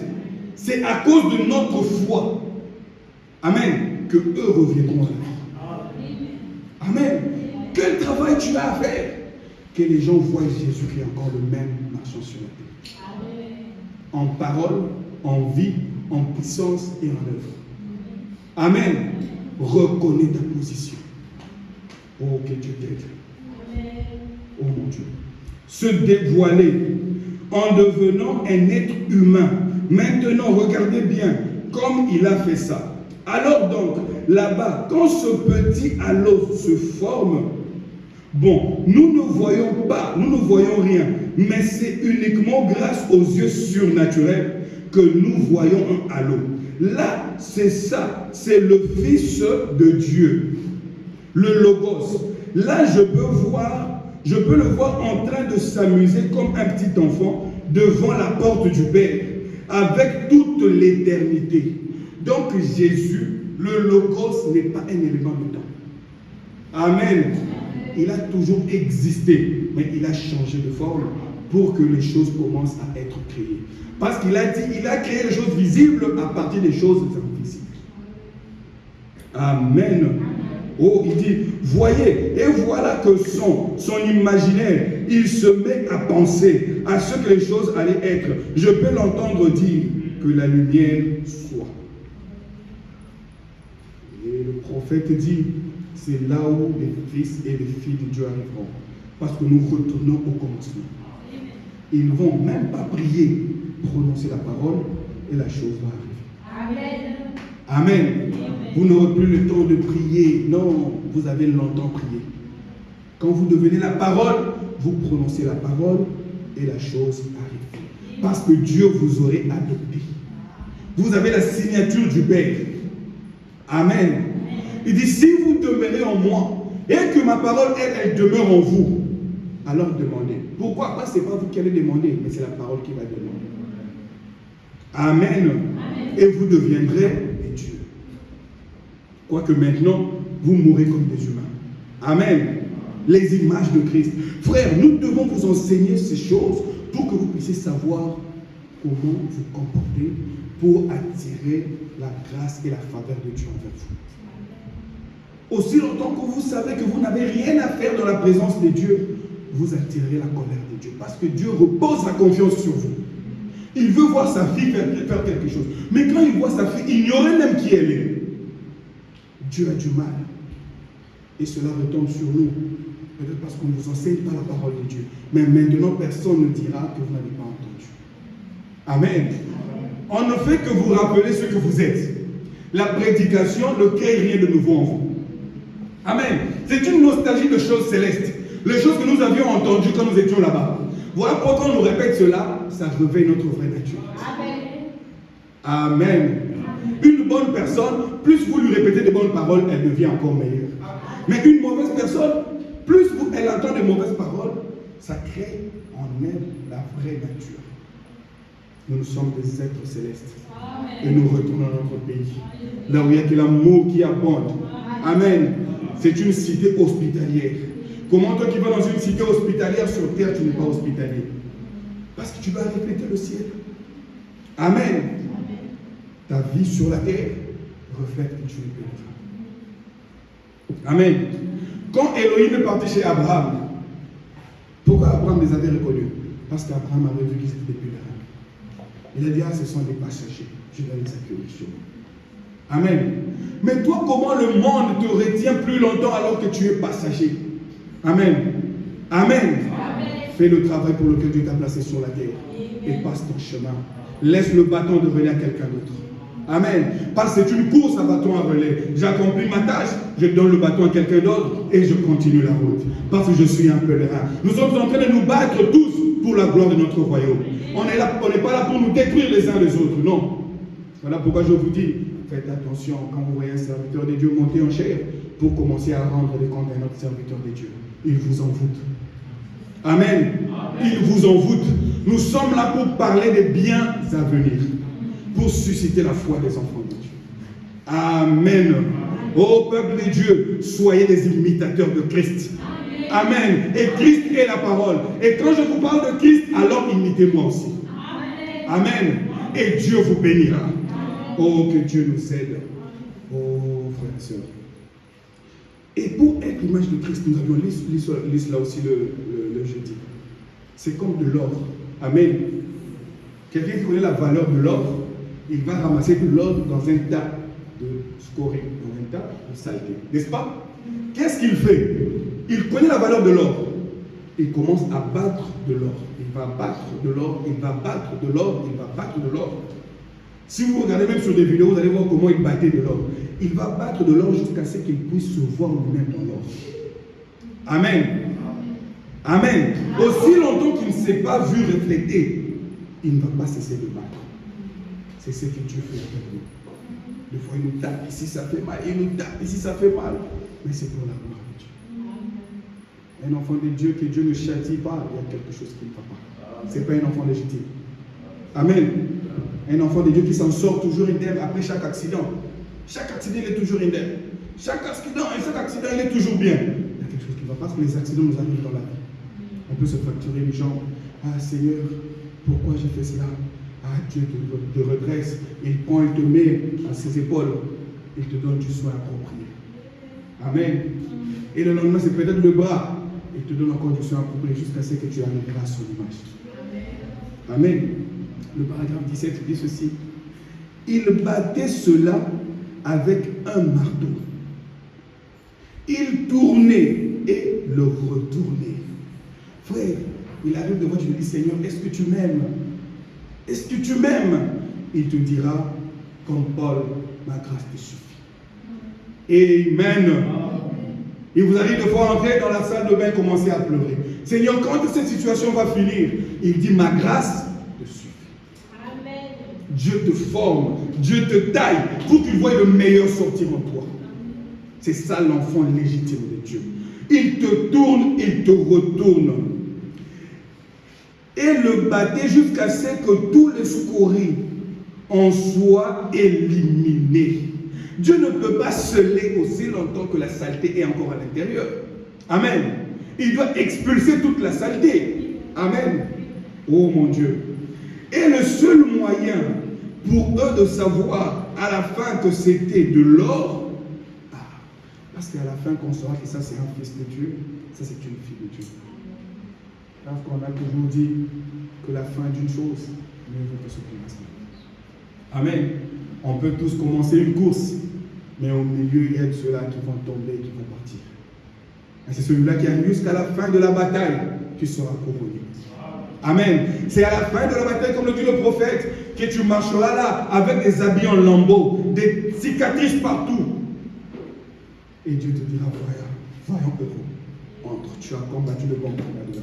C'est à cause de notre foi, amen, que eux reviendront à la vie. Amen. Quel travail tu as à faire? Que les gens voient Jésus qui est encore le même marchant sur la terre. En parole, en vie, en puissance et en œuvre. Amen. Reconnais ta position. Oh, que Dieu t'aide. Oh mon Dieu. Se dévoiler en devenant un être humain. Maintenant, regardez bien comme il a fait ça. Alors donc, là-bas, quand ce petit halo se forme, bon, nous ne voyons pas, nous ne voyons rien. mais c'est uniquement grâce aux yeux surnaturels que nous voyons un halo. Là, c'est ça, c'est le Fils de Dieu, le Logos. Là, je peux le voir en train de s'amuser comme un petit enfant devant la porte du Père, avec toute l'éternité. Donc Jésus, le Logos, n'est pas un élément de temps. Amen. Il a toujours existé, mais il a changé de forme pour que les choses commencent à être créées. Parce qu'il a dit, il a créé les choses visibles à partir des choses invisibles. Amen. Oh, il dit, voyez, et voilà que son imaginaire, il se met à penser à ce que les choses allaient être. Je peux l'entendre dire que la lumière soit. Et le prophète dit, c'est là où les fils et les filles de Dieu arriveront. Parce que nous retournons au commencement. Ils ne vont même pas prier, prononcer la parole, et la chose va arriver. Amen. Amen. Vous n'aurez plus le temps de prier. Non, vous avez longtemps prié. Quand vous devenez la parole, vous prononcez la parole et la chose arrive. Parce que Dieu vous aurait adopté. Vous avez la signature du Père. Amen. Il dit, si vous demeurez en moi et que ma parole, elle demeure en vous, alors demandez. Pourquoi? Parce que ce n'est pas vous qui allez demander, mais c'est la parole qui va demander. Amen. Amen. Et vous deviendrez des dieux. Quoique maintenant, vous mourrez comme des humains. Amen. Les images de Christ. Frères, nous devons vous enseigner ces choses pour que vous puissiez savoir comment vous comporter pour attirer la grâce et la faveur de Dieu envers vous. Aussi longtemps que vous savez que vous n'avez rien à faire dans la présence de Dieu, vous attirerez la colère de Dieu. Parce que Dieu repose sa confiance sur vous. Il veut voir sa fille faire quelque chose. Mais quand il voit sa fille ignorer même qui elle est, Dieu a du mal. Et cela retombe sur nous. Peut-être parce qu'on ne vous enseigne pas la parole de Dieu. Mais maintenant, personne ne dira que vous n'avez pas entendu. Amen. On ne fait que vous rappeler ce que vous êtes. La prédication ne crée rien de nouveau en vous. Amen. C'est une nostalgie de choses célestes. Les choses que nous avions entendues quand nous étions là-bas. Voilà pourquoi on nous répète cela, ça réveille notre vraie nature. Amen. Amen. Une bonne personne, plus vous lui répétez de bonnes paroles, elle devient encore meilleure. Mais une mauvaise personne, plus elle entend de mauvaises paroles, ça crée en elle la vraie nature. Nous sommes des êtres célestes. Et nous retournons dans notre pays. Là où il y a de l'amour qui abonde. Amen. C'est une cité hospitalière. Comment toi qui vas dans une cité hospitalière sur terre, tu n'es pas hospitalier? Parce que tu vas refléter le ciel. Amen. Ta vie sur la terre reflète que tu es pénétrant. Amen. Quand Elohim est parti chez Abraham, pourquoi Abraham les avait reconnus? Parce qu'Abraham avait vu qu'ils étaient des pèlerins. Il a dit, ah, ce sont des passagers. Je vais les accueillir chez moi. Amen. Mais toi, comment le monde te retient plus longtemps alors que tu es passager? Amen. Amen. Amen. Fais le travail pour lequel Dieu t'a placé sur la terre. Et passe ton chemin. Laisse le bâton devenir à quelqu'un d'autre. Amen. Parce que c'est une course à bâton à relais. J'accomplis ma tâche, je donne le bâton à quelqu'un d'autre et je continue la route. Parce que je suis un pèlerin. Nous sommes en train de nous battre tous pour la gloire de notre royaume. On n'est pas là pour nous détruire les uns les autres, non. Voilà pourquoi je vous dis, faites attention quand vous voyez un serviteur de Dieu monter en chair pour commencer à rendre des comptes à notre serviteur de Dieu. Il vous envoûte. Amen. Il vous envoûte. Nous sommes là pour parler des biens à venir. Pour susciter la foi des enfants de Dieu. Amen. Ô peuple de Dieu, soyez des imitateurs de Christ. Amen. Et Christ est la parole. Et quand je vous parle de Christ, alors imitez-moi aussi. Amen. Et Dieu vous bénira. Oh, que Dieu nous aide. Oh, frères et sœurs. Et pour être l'image de Christ, nous avions lu cela aussi le jeudi. C'est comme de l'or. Amen. Quelqu'un qui connaît la valeur de l'or, il va ramasser de l'or dans un tas de scories, dans un tas de saleté. N'est-ce pas? Qu'est-ce qu'il fait? Il connaît la valeur de l'or. Il commence à battre de l'or. Il va battre de l'or, il va battre de l'or, il va battre de l'or. Si vous regardez même sur des vidéos, vous allez voir comment il battait de l'or. Il va battre de l'or jusqu'à ce qu'il puisse se voir lui-même dans l'or. Amen. Amen. Aussi longtemps qu'il ne s'est pas vu refléter, il ne va pas cesser de battre. C'est ce que Dieu fait avec nous. Des fois, il nous tape ici, ça fait mal. Il nous tape ici, ça fait mal. Mais c'est pour la gloire de Dieu. Un enfant de Dieu, que Dieu ne châtie pas, il y a quelque chose qui ne va pas. Ce n'est pas un enfant légitime. Amen. Un enfant de Dieu qui s'en sort toujours indemne après chaque accident. Chaque accident, il est toujours indemne. Chaque accident, il est toujours bien. Il y a quelque chose qui ne va pas parce que les accidents nous arrivent dans la vie. On peut se fracturer les jambes. Ah Seigneur, pourquoi j'ai fait cela? Ah, Dieu te redresse. Il prend, il te met à ses épaules. Il te donne du soin approprié. Amen. Et le lendemain, c'est peut-être le bras. Il te donne encore du soin approprié jusqu'à ce que tu arriveras à son image. Amen. Le paragraphe 17 dit ceci. Il battait cela avec un marteau. Il tournait et le retournait. Frère, il arrive devant Dieu et dit, Seigneur, est-ce que tu m'aimes? Est-ce que tu m'aimes? Il te dira, comme Paul, ma grâce te suffit. Amen. Il vous arrive de fois entrer dans la salle de bain et commencer à pleurer. Seigneur, quand cette situation va finir? Il dit, ma grâce te suffit. Amen. Dieu te forme, Dieu te taille pour qu'il voie le meilleur sortir en toi. C'est ça l'enfant légitime de Dieu. Il te tourne, il te retourne. Et le battait jusqu'à ce que tous les scories en soient éliminés. Dieu ne peut pas sceller aussi longtemps que la saleté est encore à l'intérieur. Amen. Il doit expulser toute la saleté. Amen. Oh mon Dieu. Et le seul moyen pour eux de savoir à la fin que c'était de l'or, parce qu'à la fin qu'on saura que ça c'est un fils de Dieu, ça c'est une fille de Dieu. Parce qu'on a toujours dit que la fin d'une chose ne veut que ce commencement. Amen. On peut tous commencer une course, mais au milieu, il y a ceux-là qui vont tomber, qui vont partir. Et c'est celui-là qui arrive jusqu'à la fin de la bataille qui sera couronné. Amen. C'est à la fin de la bataille, comme le dit le prophète, que tu marcheras là avec des habits en lambeaux, des cicatrices partout. Et Dieu te dira, voyons heureux, entre, tu as combattu le bon combat de la foi.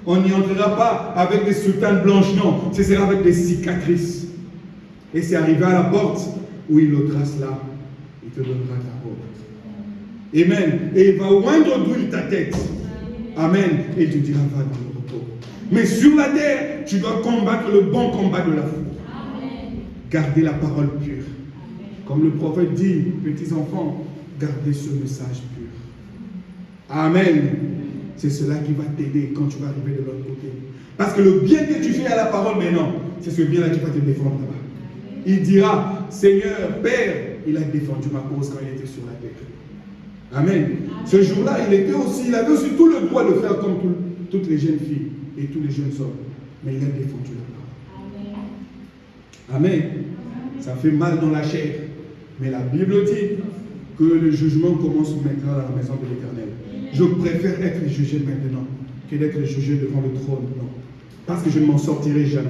On n'y entrera pas avec des soutanes blanches, non, ce sera avec des cicatrices. Et c'est arrivé à la porte où il le trace là, il te donnera ta robe. Amen. Et il va oindre d'huile ta tête. Amen. Et il te dira, va dans le repos. Mais sur la terre, tu dois combattre le bon combat de la foi. Gardez la parole pure. Comme le prophète dit, petits enfants, gardez ce message pur. Amen. C'est cela qui va t'aider quand tu vas arriver de l'autre côté. Parce que le bien que tu fais à la parole, mais non, c'est ce bien-là qui va te défendre là-bas. Il dira, Seigneur, Père, il a défendu ma cause quand il était sur la terre. Amen. Ce jour-là, il avait aussi tout le droit de faire comme toutes les jeunes filles et tous les jeunes hommes. Mais il a défendu la parole. Amen. Ça fait mal dans la chair. Mais la Bible dit que le jugement commence maintenant dans la maison de l'Éternel. Je préfère être jugé maintenant que d'être jugé devant le trône blanc. Parce que je ne m'en sortirai jamais.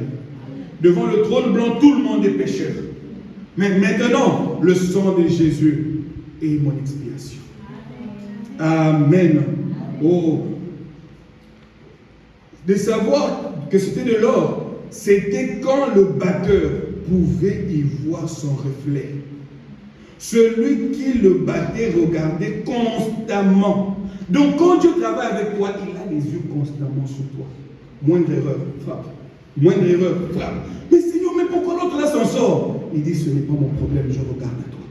Devant le trône blanc, tout le monde est pécheur. Mais maintenant, le sang de Jésus est mon expiation. Amen. Oh. De savoir que c'était de l'or, c'était quand le batteur pouvait y voir son reflet. Celui qui le battait regardait constamment. Donc quand Dieu travaille avec toi, il a les yeux constamment sur toi. Moindre erreur, frappe. Moindre erreur, frappe. Mais Seigneur, mais pourquoi l'autre là s'en sort? Il dit, ce n'est pas mon problème, je regarde à toi.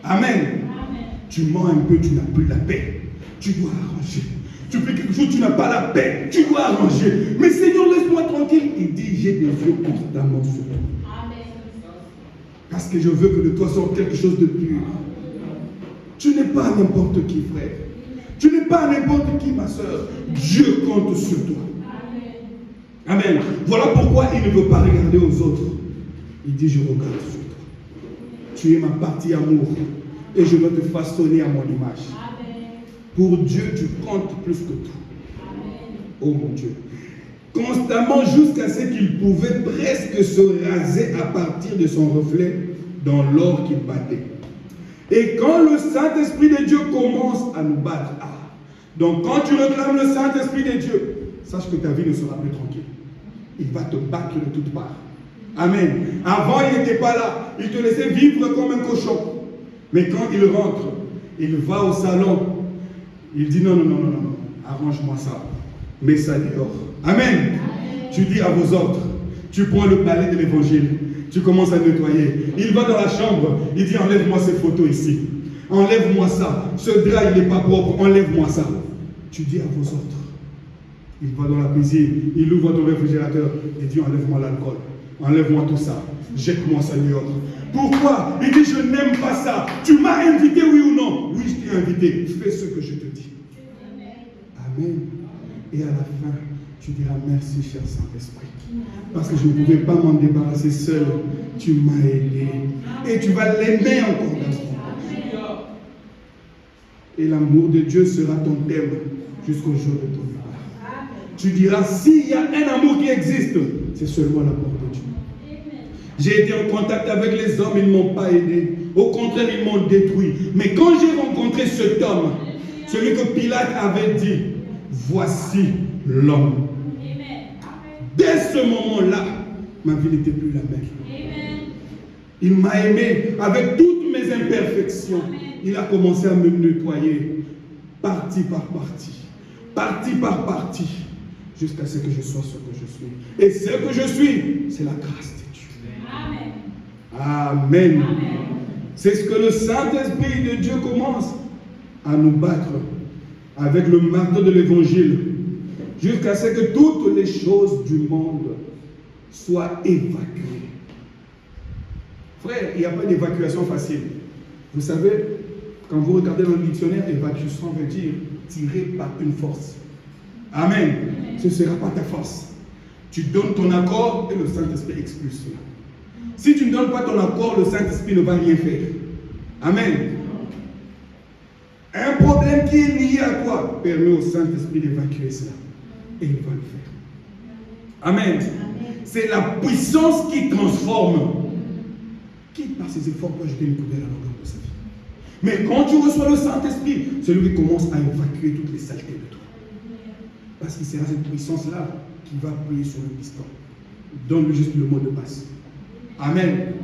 Amen. Amen. Tu mens un peu, tu n'as plus la paix. Tu dois arranger. Tu fais quelque chose, tu n'as pas la paix. Tu dois arranger. Mais Seigneur, laisse-moi tranquille. Il dit, j'ai des yeux constamment sur toi. Parce que je veux que de toi sorte quelque chose de pur. Tu n'es pas n'importe qui, frère. Tu n'es pas n'importe qui, ma soeur. Dieu compte sur toi. Amen. Voilà pourquoi il ne veut pas regarder aux autres. Il dit, je regarde sur toi. Tu es ma partie amour. Et je veux te façonner à mon image. Pour Dieu, tu comptes plus que tout. Oh mon Dieu. Constamment jusqu'à ce qu'il pouvait presque se raser à partir de son reflet dans l'or qu'il battait. Et quand le Saint-Esprit de Dieu commence à nous battre, Donc quand tu réclames le Saint-Esprit de Dieu, sache que ta vie ne sera plus tranquille. Il va te battre de toutes parts. Amen. Avant, il n'était pas là. Il te laissait vivre comme un cochon. Mais quand il rentre, il va au salon. Il dit non, arrange-moi ça. Mets ça dehors. Amen. Tu dis à vos ordres. Tu prends le balai de l'évangile. Tu commences à nettoyer. Il va dans la chambre. Il dit enlève-moi ces photos ici. Enlève-moi ça. Ce drap, il n'est pas propre. Enlève-moi ça. Tu dis à vos ordres. Il va dans la cuisine. Il ouvre ton réfrigérateur. Il dit enlève-moi l'alcool. Enlève-moi tout ça. Jette-moi ça dehors. Pourquoi? Il dit je n'aime pas ça. Tu m'as invité, oui ou non? Oui, je t'ai invité. Fais ce que je te dis. Amen. Et à la fin, tu diras merci, cher Saint-Esprit. Parce que je ne pouvais pas m'en débarrasser seul. Tu m'as aidé. Et tu vas l'aimer encore davantage. Et l'amour de Dieu sera ton thème jusqu'au jour de ton départ. Tu diras, s'il y a un amour qui existe, c'est seulement l'amour de Dieu. J'ai été en contact avec les hommes, ils ne m'ont pas aidé. Au contraire, ils m'ont détruit. Mais quand j'ai rencontré cet homme, celui que Pilate avait dit, voici l'homme. Dès ce moment-là, ma vie n'était plus la même. Il m'a aimé avec toutes mes imperfections. Il a commencé à me nettoyer, partie par partie, jusqu'à ce que je sois ce que je suis. Et ce que je suis, c'est la grâce de Dieu. Amen. C'est ce que le Saint-Esprit de Dieu commence à nous battre avec le marteau de l'évangile, jusqu'à ce que toutes les choses du monde soient évacuées. Frère, il n'y a pas d'évacuation facile. Vous savez, quand vous regardez dans le dictionnaire, évacuation veut dire tirer par une force. Amen. Ce ne sera pas ta force. Tu donnes ton accord et le Saint-Esprit expulse cela. Si tu ne donnes pas ton accord, le Saint-Esprit ne va rien faire. Amen. Un problème qui est lié à toi permet au Saint-Esprit d'évacuer cela. Et il va le faire. Amen. C'est la puissance qui transforme. Qui par ses efforts peut jeter une poubelle à l'organe de sa vie. Mais quand tu reçois le Saint-Esprit, c'est lui qui commence à évacuer toutes les saletés de toi. Parce que c'est à cette puissance-là qu'il va appuyer sur le piston. Donne-lui juste le mot de passe. Amen.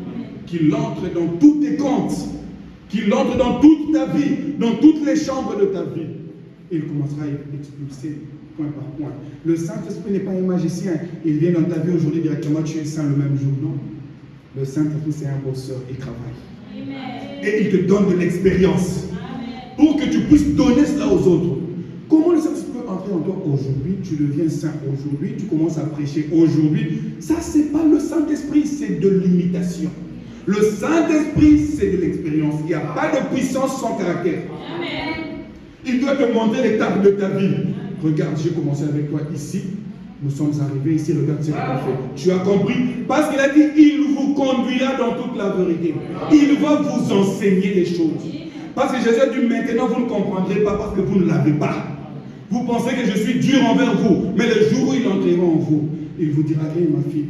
Qu'il entre dans tous tes comptes. Qu'il entre dans toute ta vie, dans toutes les chambres de ta vie. Et il commencera à expulser point par point. Le Saint-Esprit n'est pas un magicien. Il vient dans ta vie aujourd'hui directement, tu es saint le même jour. Non. Le Saint-Esprit, c'est un bosseur. Il travaille. Amen. Et il te donne de l'expérience. Pour que tu puisses donner cela aux autres. Comment le Saint-Esprit peut entrer en toi aujourd'hui? Tu deviens saint aujourd'hui, tu commences à prêcher aujourd'hui. Ça, c'est pas le Saint-Esprit, c'est de l'imitation. Le Saint-Esprit, c'est de l'expérience. Il n'y a pas de puissance sans caractère. Amen. Il doit te montrer l'étape de ta vie. Regarde, j'ai commencé avec toi ici. Nous sommes arrivés ici, regarde ce qu'il a fait. Tu as compris? Parce qu'il a dit, il vous conduira dans toute la vérité. Il va vous enseigner les choses. Parce que Jésus a dit, maintenant vous ne comprendrez pas parce que vous ne l'avez pas. Vous pensez que je suis dur envers vous. Mais le jour où il entrera en vous, il vous dira, hé ma fille,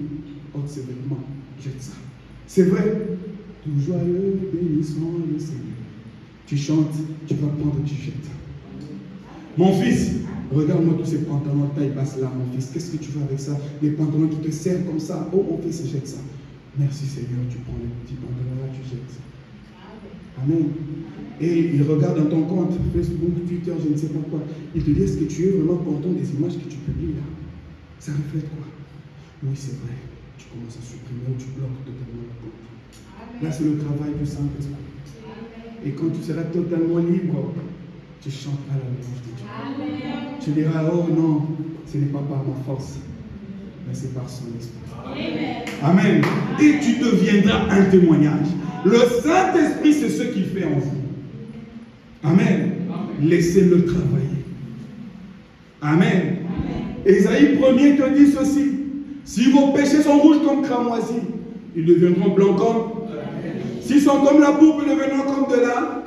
ôte ses vêtements, jette ça. C'est vrai. Tout joyeux, bénissons le Seigneur. Tu chantes, tu vas prendre, tu jettes. Mon fils, regarde-moi tous ces pantalons taille basse là, mon fils. Qu'est-ce que tu fais avec ça? Les pantalons qui te servent comme ça. Oh, mon fils, jette ça. Merci Seigneur, tu prends les petits pantalons là, tu jettes. Amen. Et il regarde dans ton compte, Facebook, Twitter, je ne sais pas quoi. Il te dit, est-ce que tu es vraiment content des images que tu publies là? Ça reflète quoi? Oui, c'est vrai. Tu commences à supprimer, tu bloques totalement le compte. Là, c'est le travail du Saint-Esprit. Et quand tu seras totalement libre, tu chanteras la louange de Dieu. Amen. Tu diras, oh non, ce n'est pas par ma force, mais c'est par son esprit. Amen. Amen. Et tu deviendras un témoignage. Le Saint-Esprit, c'est ce qu'il fait en vous. Amen. Laissez-le travailler. Amen. Ésaïe 1er te dit ceci. Si vos péchés sont rouges comme cramoisi, ils deviendront blancs comme. S'ils sont comme la boue, ils deviendront comme de la.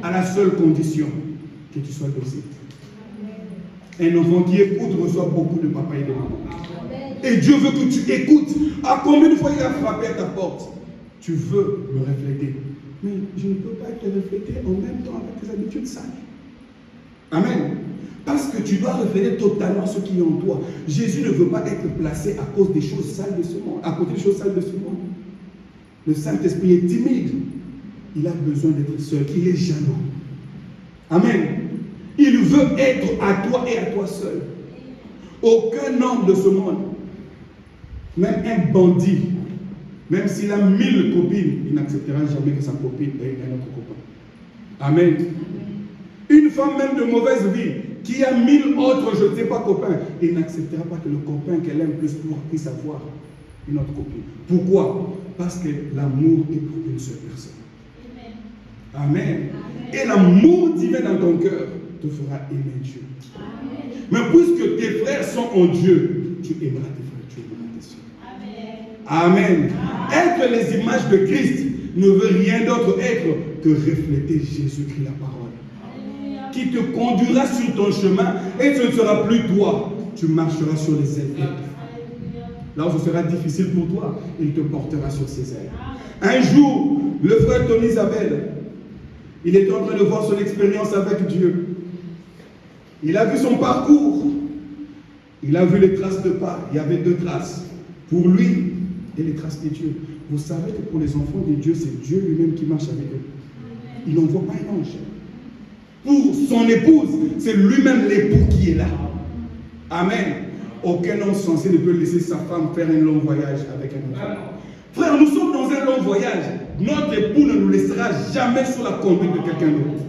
À la seule condition que tu sois docile. Un enfant qui écoute reçoit beaucoup de papa et de maman. Et Dieu veut que tu écoutes. À combien de fois il a frappé à ta porte? Tu veux me refléter. Mais je ne peux pas te refléter en même temps avec tes habitudes sales. Amen. Parce que tu dois refléter totalement ce qui est en toi. Jésus ne veut pas être placé à cause des choses sales de ce monde, à côté des choses sales de ce monde. Le Saint-Esprit est timide. Il a besoin d'être seul. Il est jaloux. Amen. Il veut être à toi et à toi seul. Aucun homme de ce monde, même un bandit, même s'il a 1000 copines, il n'acceptera jamais que sa copine ait un autre copain. Amen. Une femme même de mauvaise vie, qui a 1000 autres, je ne sais pas, copains, il n'acceptera pas que le copain qu'elle aime plus puisse avoir une autre copine. Pourquoi? Parce que l'amour est pour une seule personne. Amen. Et l'amour divin dans ton cœur te fera aimer Dieu. Amen. Mais puisque tes frères sont en Dieu, tu aimeras tes frères, tu aimeras tes soeurs. Amen. Amen. Être les images de Christ ne veut rien d'autre être que refléter Jésus-Christ, la parole. Amen. Qui te conduira sur ton chemin et ce ne sera plus toi. Tu marcheras sur les ailes. Là où ce sera difficile pour toi, il te portera sur ses ailes. Un jour, le frère Tony Isabelle, il était en train de voir son expérience avec Dieu. Il a vu son parcours. Il a vu les traces de pas. Il y avait 2 traces. Pour lui et les traces de Dieu. Vous savez que pour les enfants de Dieu, c'est Dieu lui-même qui marche avec eux. Il n'envoie pas un ange. Pour son épouse, c'est lui-même l'époux qui est là. Amen. Aucun homme censé ne peut laisser sa femme faire un long voyage avec un autre. Frère, nous sommes dans un long voyage. Notre époux ne nous laissera jamais sous la conduite de quelqu'un d'autre.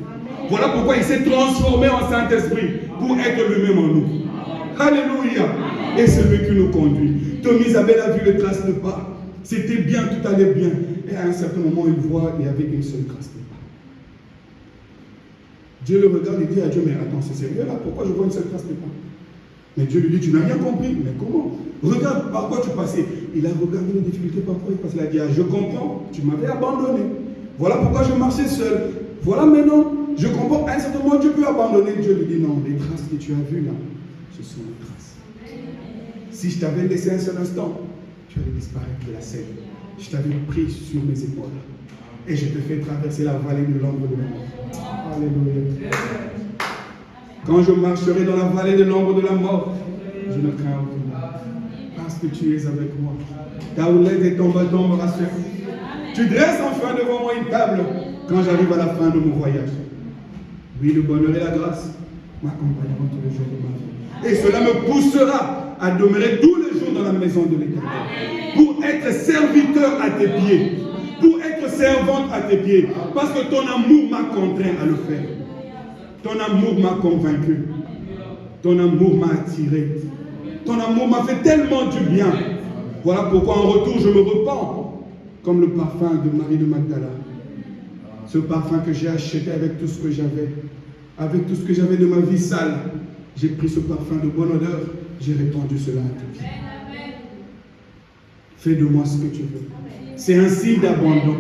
Voilà pourquoi il s'est transformé en Saint-Esprit pour être lui-même en nous. Alléluia. Et c'est lui qui nous conduit. Tom Isabelle a vu les traces de pas. C'était bien, tout allait bien. Et à un certain moment, il voit, il y avait une seule trace de pas. Dieu le regarde et dit à Dieu, mais attends, c'est sérieux là? Pourquoi je vois une seule trace de pas? Mais Dieu lui dit, tu n'as rien compris. Mais comment? Regarde par quoi tu passais. Il a regardé les difficultés par quoi il passait. Il a dit, ah, je comprends, tu m'avais abandonné. Voilà pourquoi je marchais seul. Voilà maintenant, je comprends. À un certain moment, Dieu peut abandonner. Dieu lui dit, non, les traces que tu as vues là, ce sont les traces. Si je t'avais laissé un seul instant, tu allais disparaître de la scène. Je t'avais pris sur mes épaules. Et je te fais traverser la vallée de l'ombre de la mort. Alléluia. Quand je marcherai dans la vallée de l'ombre de la mort, je ne crains aucun mal. Parce que tu es avec moi. Ta houlette et ton bâton me rassurent. Tu dresses enfin devant moi une table quand j'arrive à la fin de mon voyage. Oui, le bonheur et la grâce m'accompagneront tous les jours de ma vie. Et cela me poussera à demeurer tous les jours dans la maison de l'Éternel. Pour être serviteur à tes pieds. Pour être servante à tes pieds. Parce que ton amour m'a contraint à le faire. Ton amour m'a convaincu. Ton amour m'a attiré. Ton amour m'a fait tellement du bien. Voilà pourquoi en retour je me repens. Comme le parfum de Marie de Magdala. Ce parfum que j'ai acheté avec tout ce que j'avais. Avec tout ce que j'avais de ma vie sale. J'ai pris ce parfum de bonne odeur. J'ai répandu cela à tes pieds. Fais de moi ce que tu veux. C'est un signe d'abandon.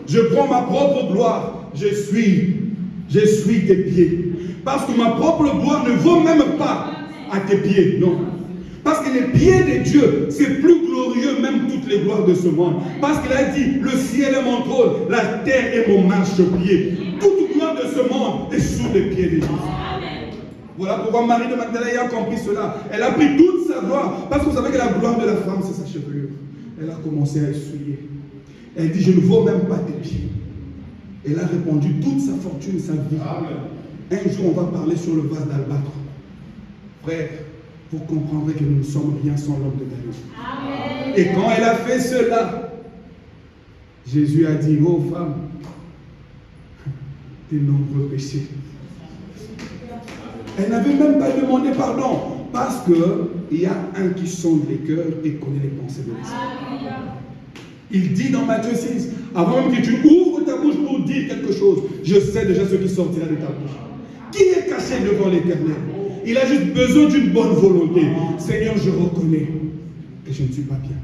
Je prends ma propre gloire. Je suis tes pieds. Parce que ma propre gloire ne vaut même pas à tes pieds. Non. Parce que les pieds de Dieu, c'est plus glorieux même toutes les gloires de ce monde. Parce qu'il a dit, le ciel est mon trône, la terre est mon marchepied. Toute gloire de ce monde est sous les pieds de Jésus. Voilà pourquoi Marie de Magdala a compris cela. Elle a pris toute sa gloire. Parce que vous savez que la gloire de la femme, c'est sa chevelure. Elle a commencé à essuyer. Elle dit, je ne vaux même pas tes pieds. Elle a répandu toute sa fortune, sa vie. Un jour, on va parler sur le vase d'albâtre. Frère, vous comprendrez que nous ne sommes rien sans l'homme de David. Et quand elle a fait cela, Jésus a dit, oh femme, tes nombreux péchés. Elle n'avait même pas demandé pardon. Parce qu'il y a un qui sonde les cœurs et connaît les pensées de l'esprit. Il dit dans Matthieu 6, avant même que tu ouvres ta bouche pour dire quelque chose, je sais déjà ce qui sortira de ta bouche. Qui est caché devant l'Éternel? Il a juste besoin d'une bonne volonté. Seigneur, je reconnais que je ne suis pas bien.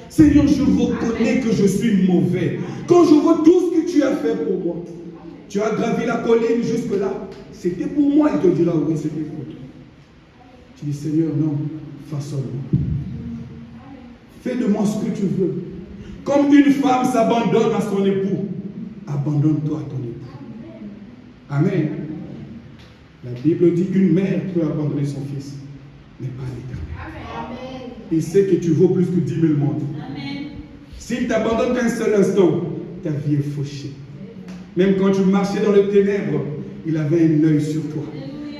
Seigneur, je reconnais que je suis mauvais. Quand je vois tout ce que tu as fait pour moi, tu as gravi la colline jusque-là. C'était pour moi, il te dira, oui, c'était pour toi. Tu dis, Seigneur, non, façonne-moi. Fais de moi ce que tu veux. Comme une femme s'abandonne à son époux, abandonne-toi à ton époux. Amen. La Bible dit qu'une mère peut abandonner son fils, mais pas l'Éternel. Il sait que tu vaux plus que 10 000 mondes. S'il t'abandonne qu'un seul instant, ta vie est fauchée. Même quand tu marchais dans les ténèbres, il avait un œil sur toi.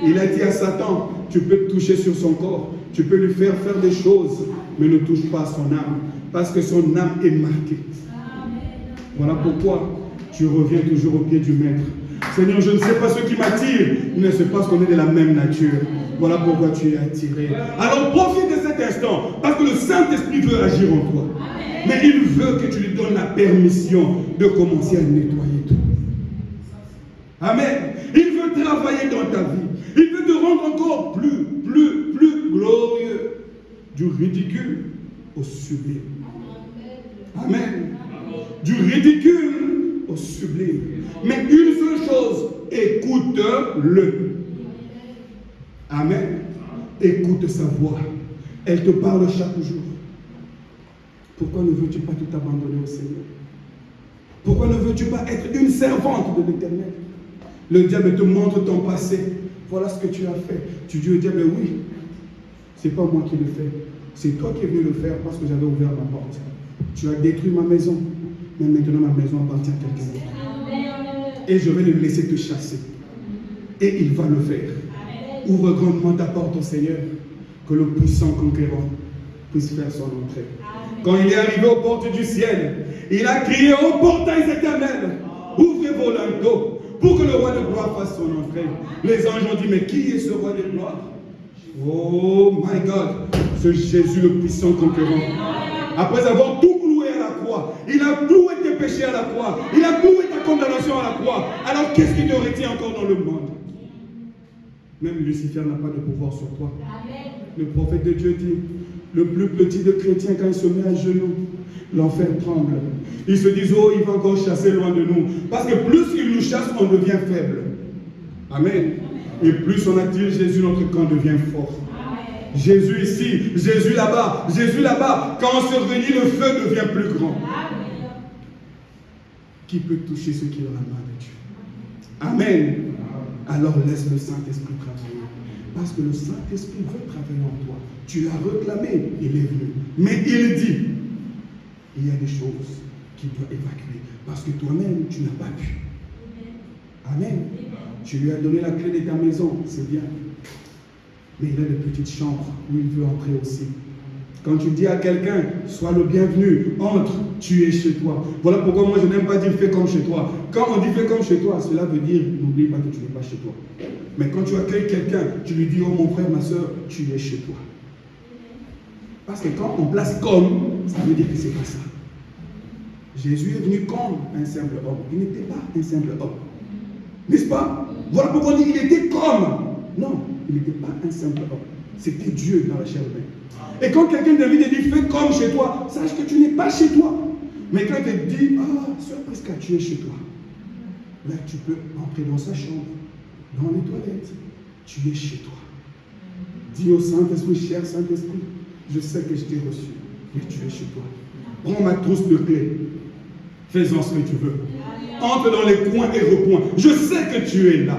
Il a dit à Satan, tu peux te toucher sur son corps, tu peux lui faire des choses, mais ne touche pas à son âme, parce que son âme est marquée. Voilà pourquoi tu reviens toujours au pied du Maître. Seigneur, je ne sais pas ce qui m'attire, mais c'est parce qu'on est de la même nature. Voilà pourquoi tu es attiré. Alors profite de cet instant, parce que le Saint-Esprit veut agir en toi. Mais il veut que tu lui donnes la permission de commencer à nettoyer tout. Amen. Il veut travailler dans ta vie. Il veut te rendre encore plus glorieux. Du ridicule au sublime. Amen. Du ridicule au sublime. Mais une seule chose, écoute-le. Amen. Écoute sa voix. Elle te parle chaque jour. Pourquoi ne veux-tu pas tout abandonner au Seigneur? Pourquoi ne veux-tu pas être une servante de l'Éternel? Le diable te montre ton passé. Voilà ce que tu as fait. Tu dis au diable, oui, c'est pas moi qui le fais. C'est toi qui es venu le faire parce que j'avais ouvert ma porte. Tu as détruit ma maison. Mais maintenant ma maison appartient à quelqu'un d'autre. Et je vais le laisser te chasser. Et il va le faire. Ouvre grandement ta porte au Seigneur. Que le puissant conquérant puisse faire son entrée. Quand il est arrivé aux portes du ciel, il a crié aux portails éternels, ouvrez vos linteaux pour que le roi de gloire fasse son entrée. Les anges ont dit, mais qui est ce roi de gloire? Oh my God, ce Jésus le puissant conquérant. Après avoir tout cloué à la croix, il a cloué tes péchés à la croix, il a cloué ta condamnation à la croix. Alors qu'est-ce qui te retient encore dans le monde? Même Lucifer n'a pas de pouvoir sur toi. Le prophète de Dieu dit, le plus petit de chrétiens, quand il se met à genoux, l'enfer tremble. Ils se disent, oh, il va encore chasser loin de nous. Parce que plus il nous chasse, on devient faible. Amen. Et plus on attire Jésus, notre camp devient fort. Jésus ici, Jésus là-bas, Jésus là-bas. Quand on se réunit, le feu devient plus grand. Qui peut toucher ceux qui ont la main de Dieu? Amen. Alors laisse le Saint-Esprit travailler. Parce que le Saint-Esprit veut travailler en toi. Tu l'as réclamé, il est venu. Mais il dit, il y a des choses qu'il doit évacuer. Parce que toi-même, tu n'as pas pu. Amen. Tu lui as donné la clé de ta maison, c'est bien. Mais il a des petites chambres où il veut entrer aussi. Quand tu dis à quelqu'un, sois le bienvenu, entre, tu es chez toi. Voilà pourquoi moi je n'aime pas dire fais comme chez toi. Quand on dit fais comme chez toi, cela veut dire n'oublie pas que tu n'es pas chez toi. Mais quand tu accueilles quelqu'un, tu lui dis, oh mon frère, ma soeur, tu es chez toi. Parce que quand on place comme, ça veut dire que c'est pas ça. Jésus est venu comme un simple homme. Il n'était pas un simple homme. N'est-ce pas? Voilà pourquoi on dit qu'il était comme. Non, il n'était pas un simple homme. C'était Dieu dans la chair humaine. Et quand quelqu'un t'invite et dit fais comme chez toi, sache que tu n'es pas chez toi. Mais quand il te dit, ah, soeur Prisca, tu es chez toi. Là, tu peux entrer dans sa chambre, dans les toilettes. Tu es chez toi. Dis au Saint-Esprit, cher Saint-Esprit, je sais que je t'ai reçu, mais tu es chez toi. Prends ma trousse de clés. Fais-en ce que tu veux. Entre dans les coins et recoins. Je sais que tu es là.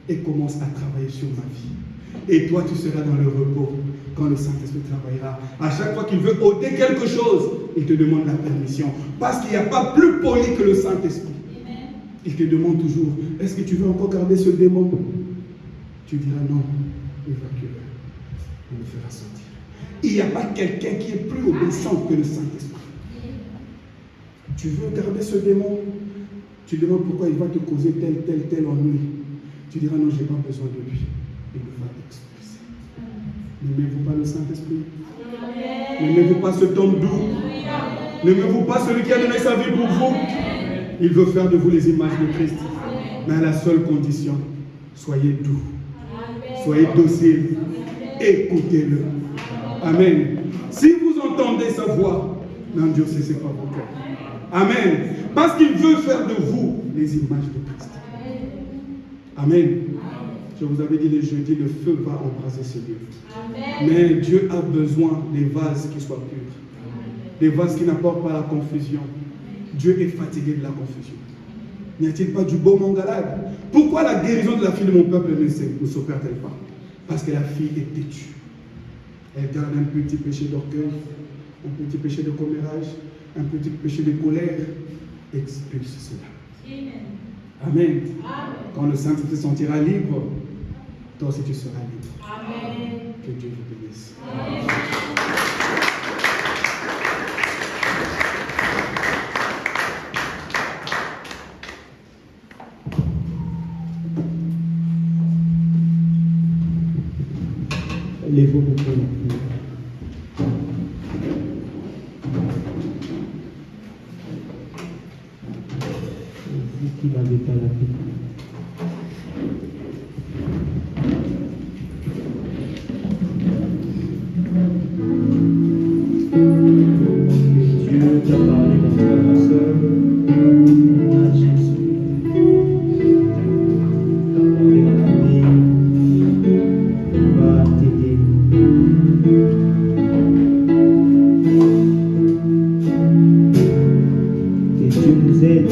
Et commence à travailler sur ma vie. Et toi, tu seras dans le repos quand le Saint-Esprit travaillera. À chaque fois qu'il veut ôter quelque chose, il te demande la permission. Parce qu'il n'y a pas plus poli que le Saint-Esprit. Il te demande toujours, est-ce que tu veux encore garder ce démon? Tu diras non, évacue-le. Il le fera sortir. Il n'y a pas quelqu'un qui est plus obéissant que le Saint-Esprit. Tu veux garder ce démon? Tu demandes pourquoi il va te causer tel ennui. Tu diras non, je n'ai pas besoin de lui. Il me va expulser. N'aimez-vous pas le Saint-Esprit? N'aimez-vous pas cet homme doux? N'aimez-vous pas celui qui a donné sa vie pour vous? Il veut faire de vous les images de Christ. Mais à la seule condition, soyez doux. Soyez dociles. Écoutez-le. Amen. Si vous entendez sa voix, n'endurcissez pas vos cœurs. Amen. Parce qu'il veut faire de vous les images de Christ. Amen. Je vous avais dit le jeudi, le feu va embraser ce lieu. Mais Dieu a besoin des vases qui soient purs. Des vases qui n'apportent pas la confusion. Dieu est fatigué de la confusion. N'y a-t-il pas du baume en Galade? Pourquoi la guérison de la fille de mon peuple ne s'opère-t-elle pas? Parce que la fille est têtue. Elle garde un petit péché d'orgueil, un petit péché de commérage, un petit péché de colère. Expulse cela. Amen. Amen. Quand le Saint te sentira libre, toi aussi tu seras libre. Amen. Que Dieu vous bénisse. Amen. Lève-vous pour la prière. Vous qui n'avez pas la paix. Dieu t'a parlé dans ta sœur, à Jésus. T'a parlé dans la vie, va t'aider. Que Dieu nous aide.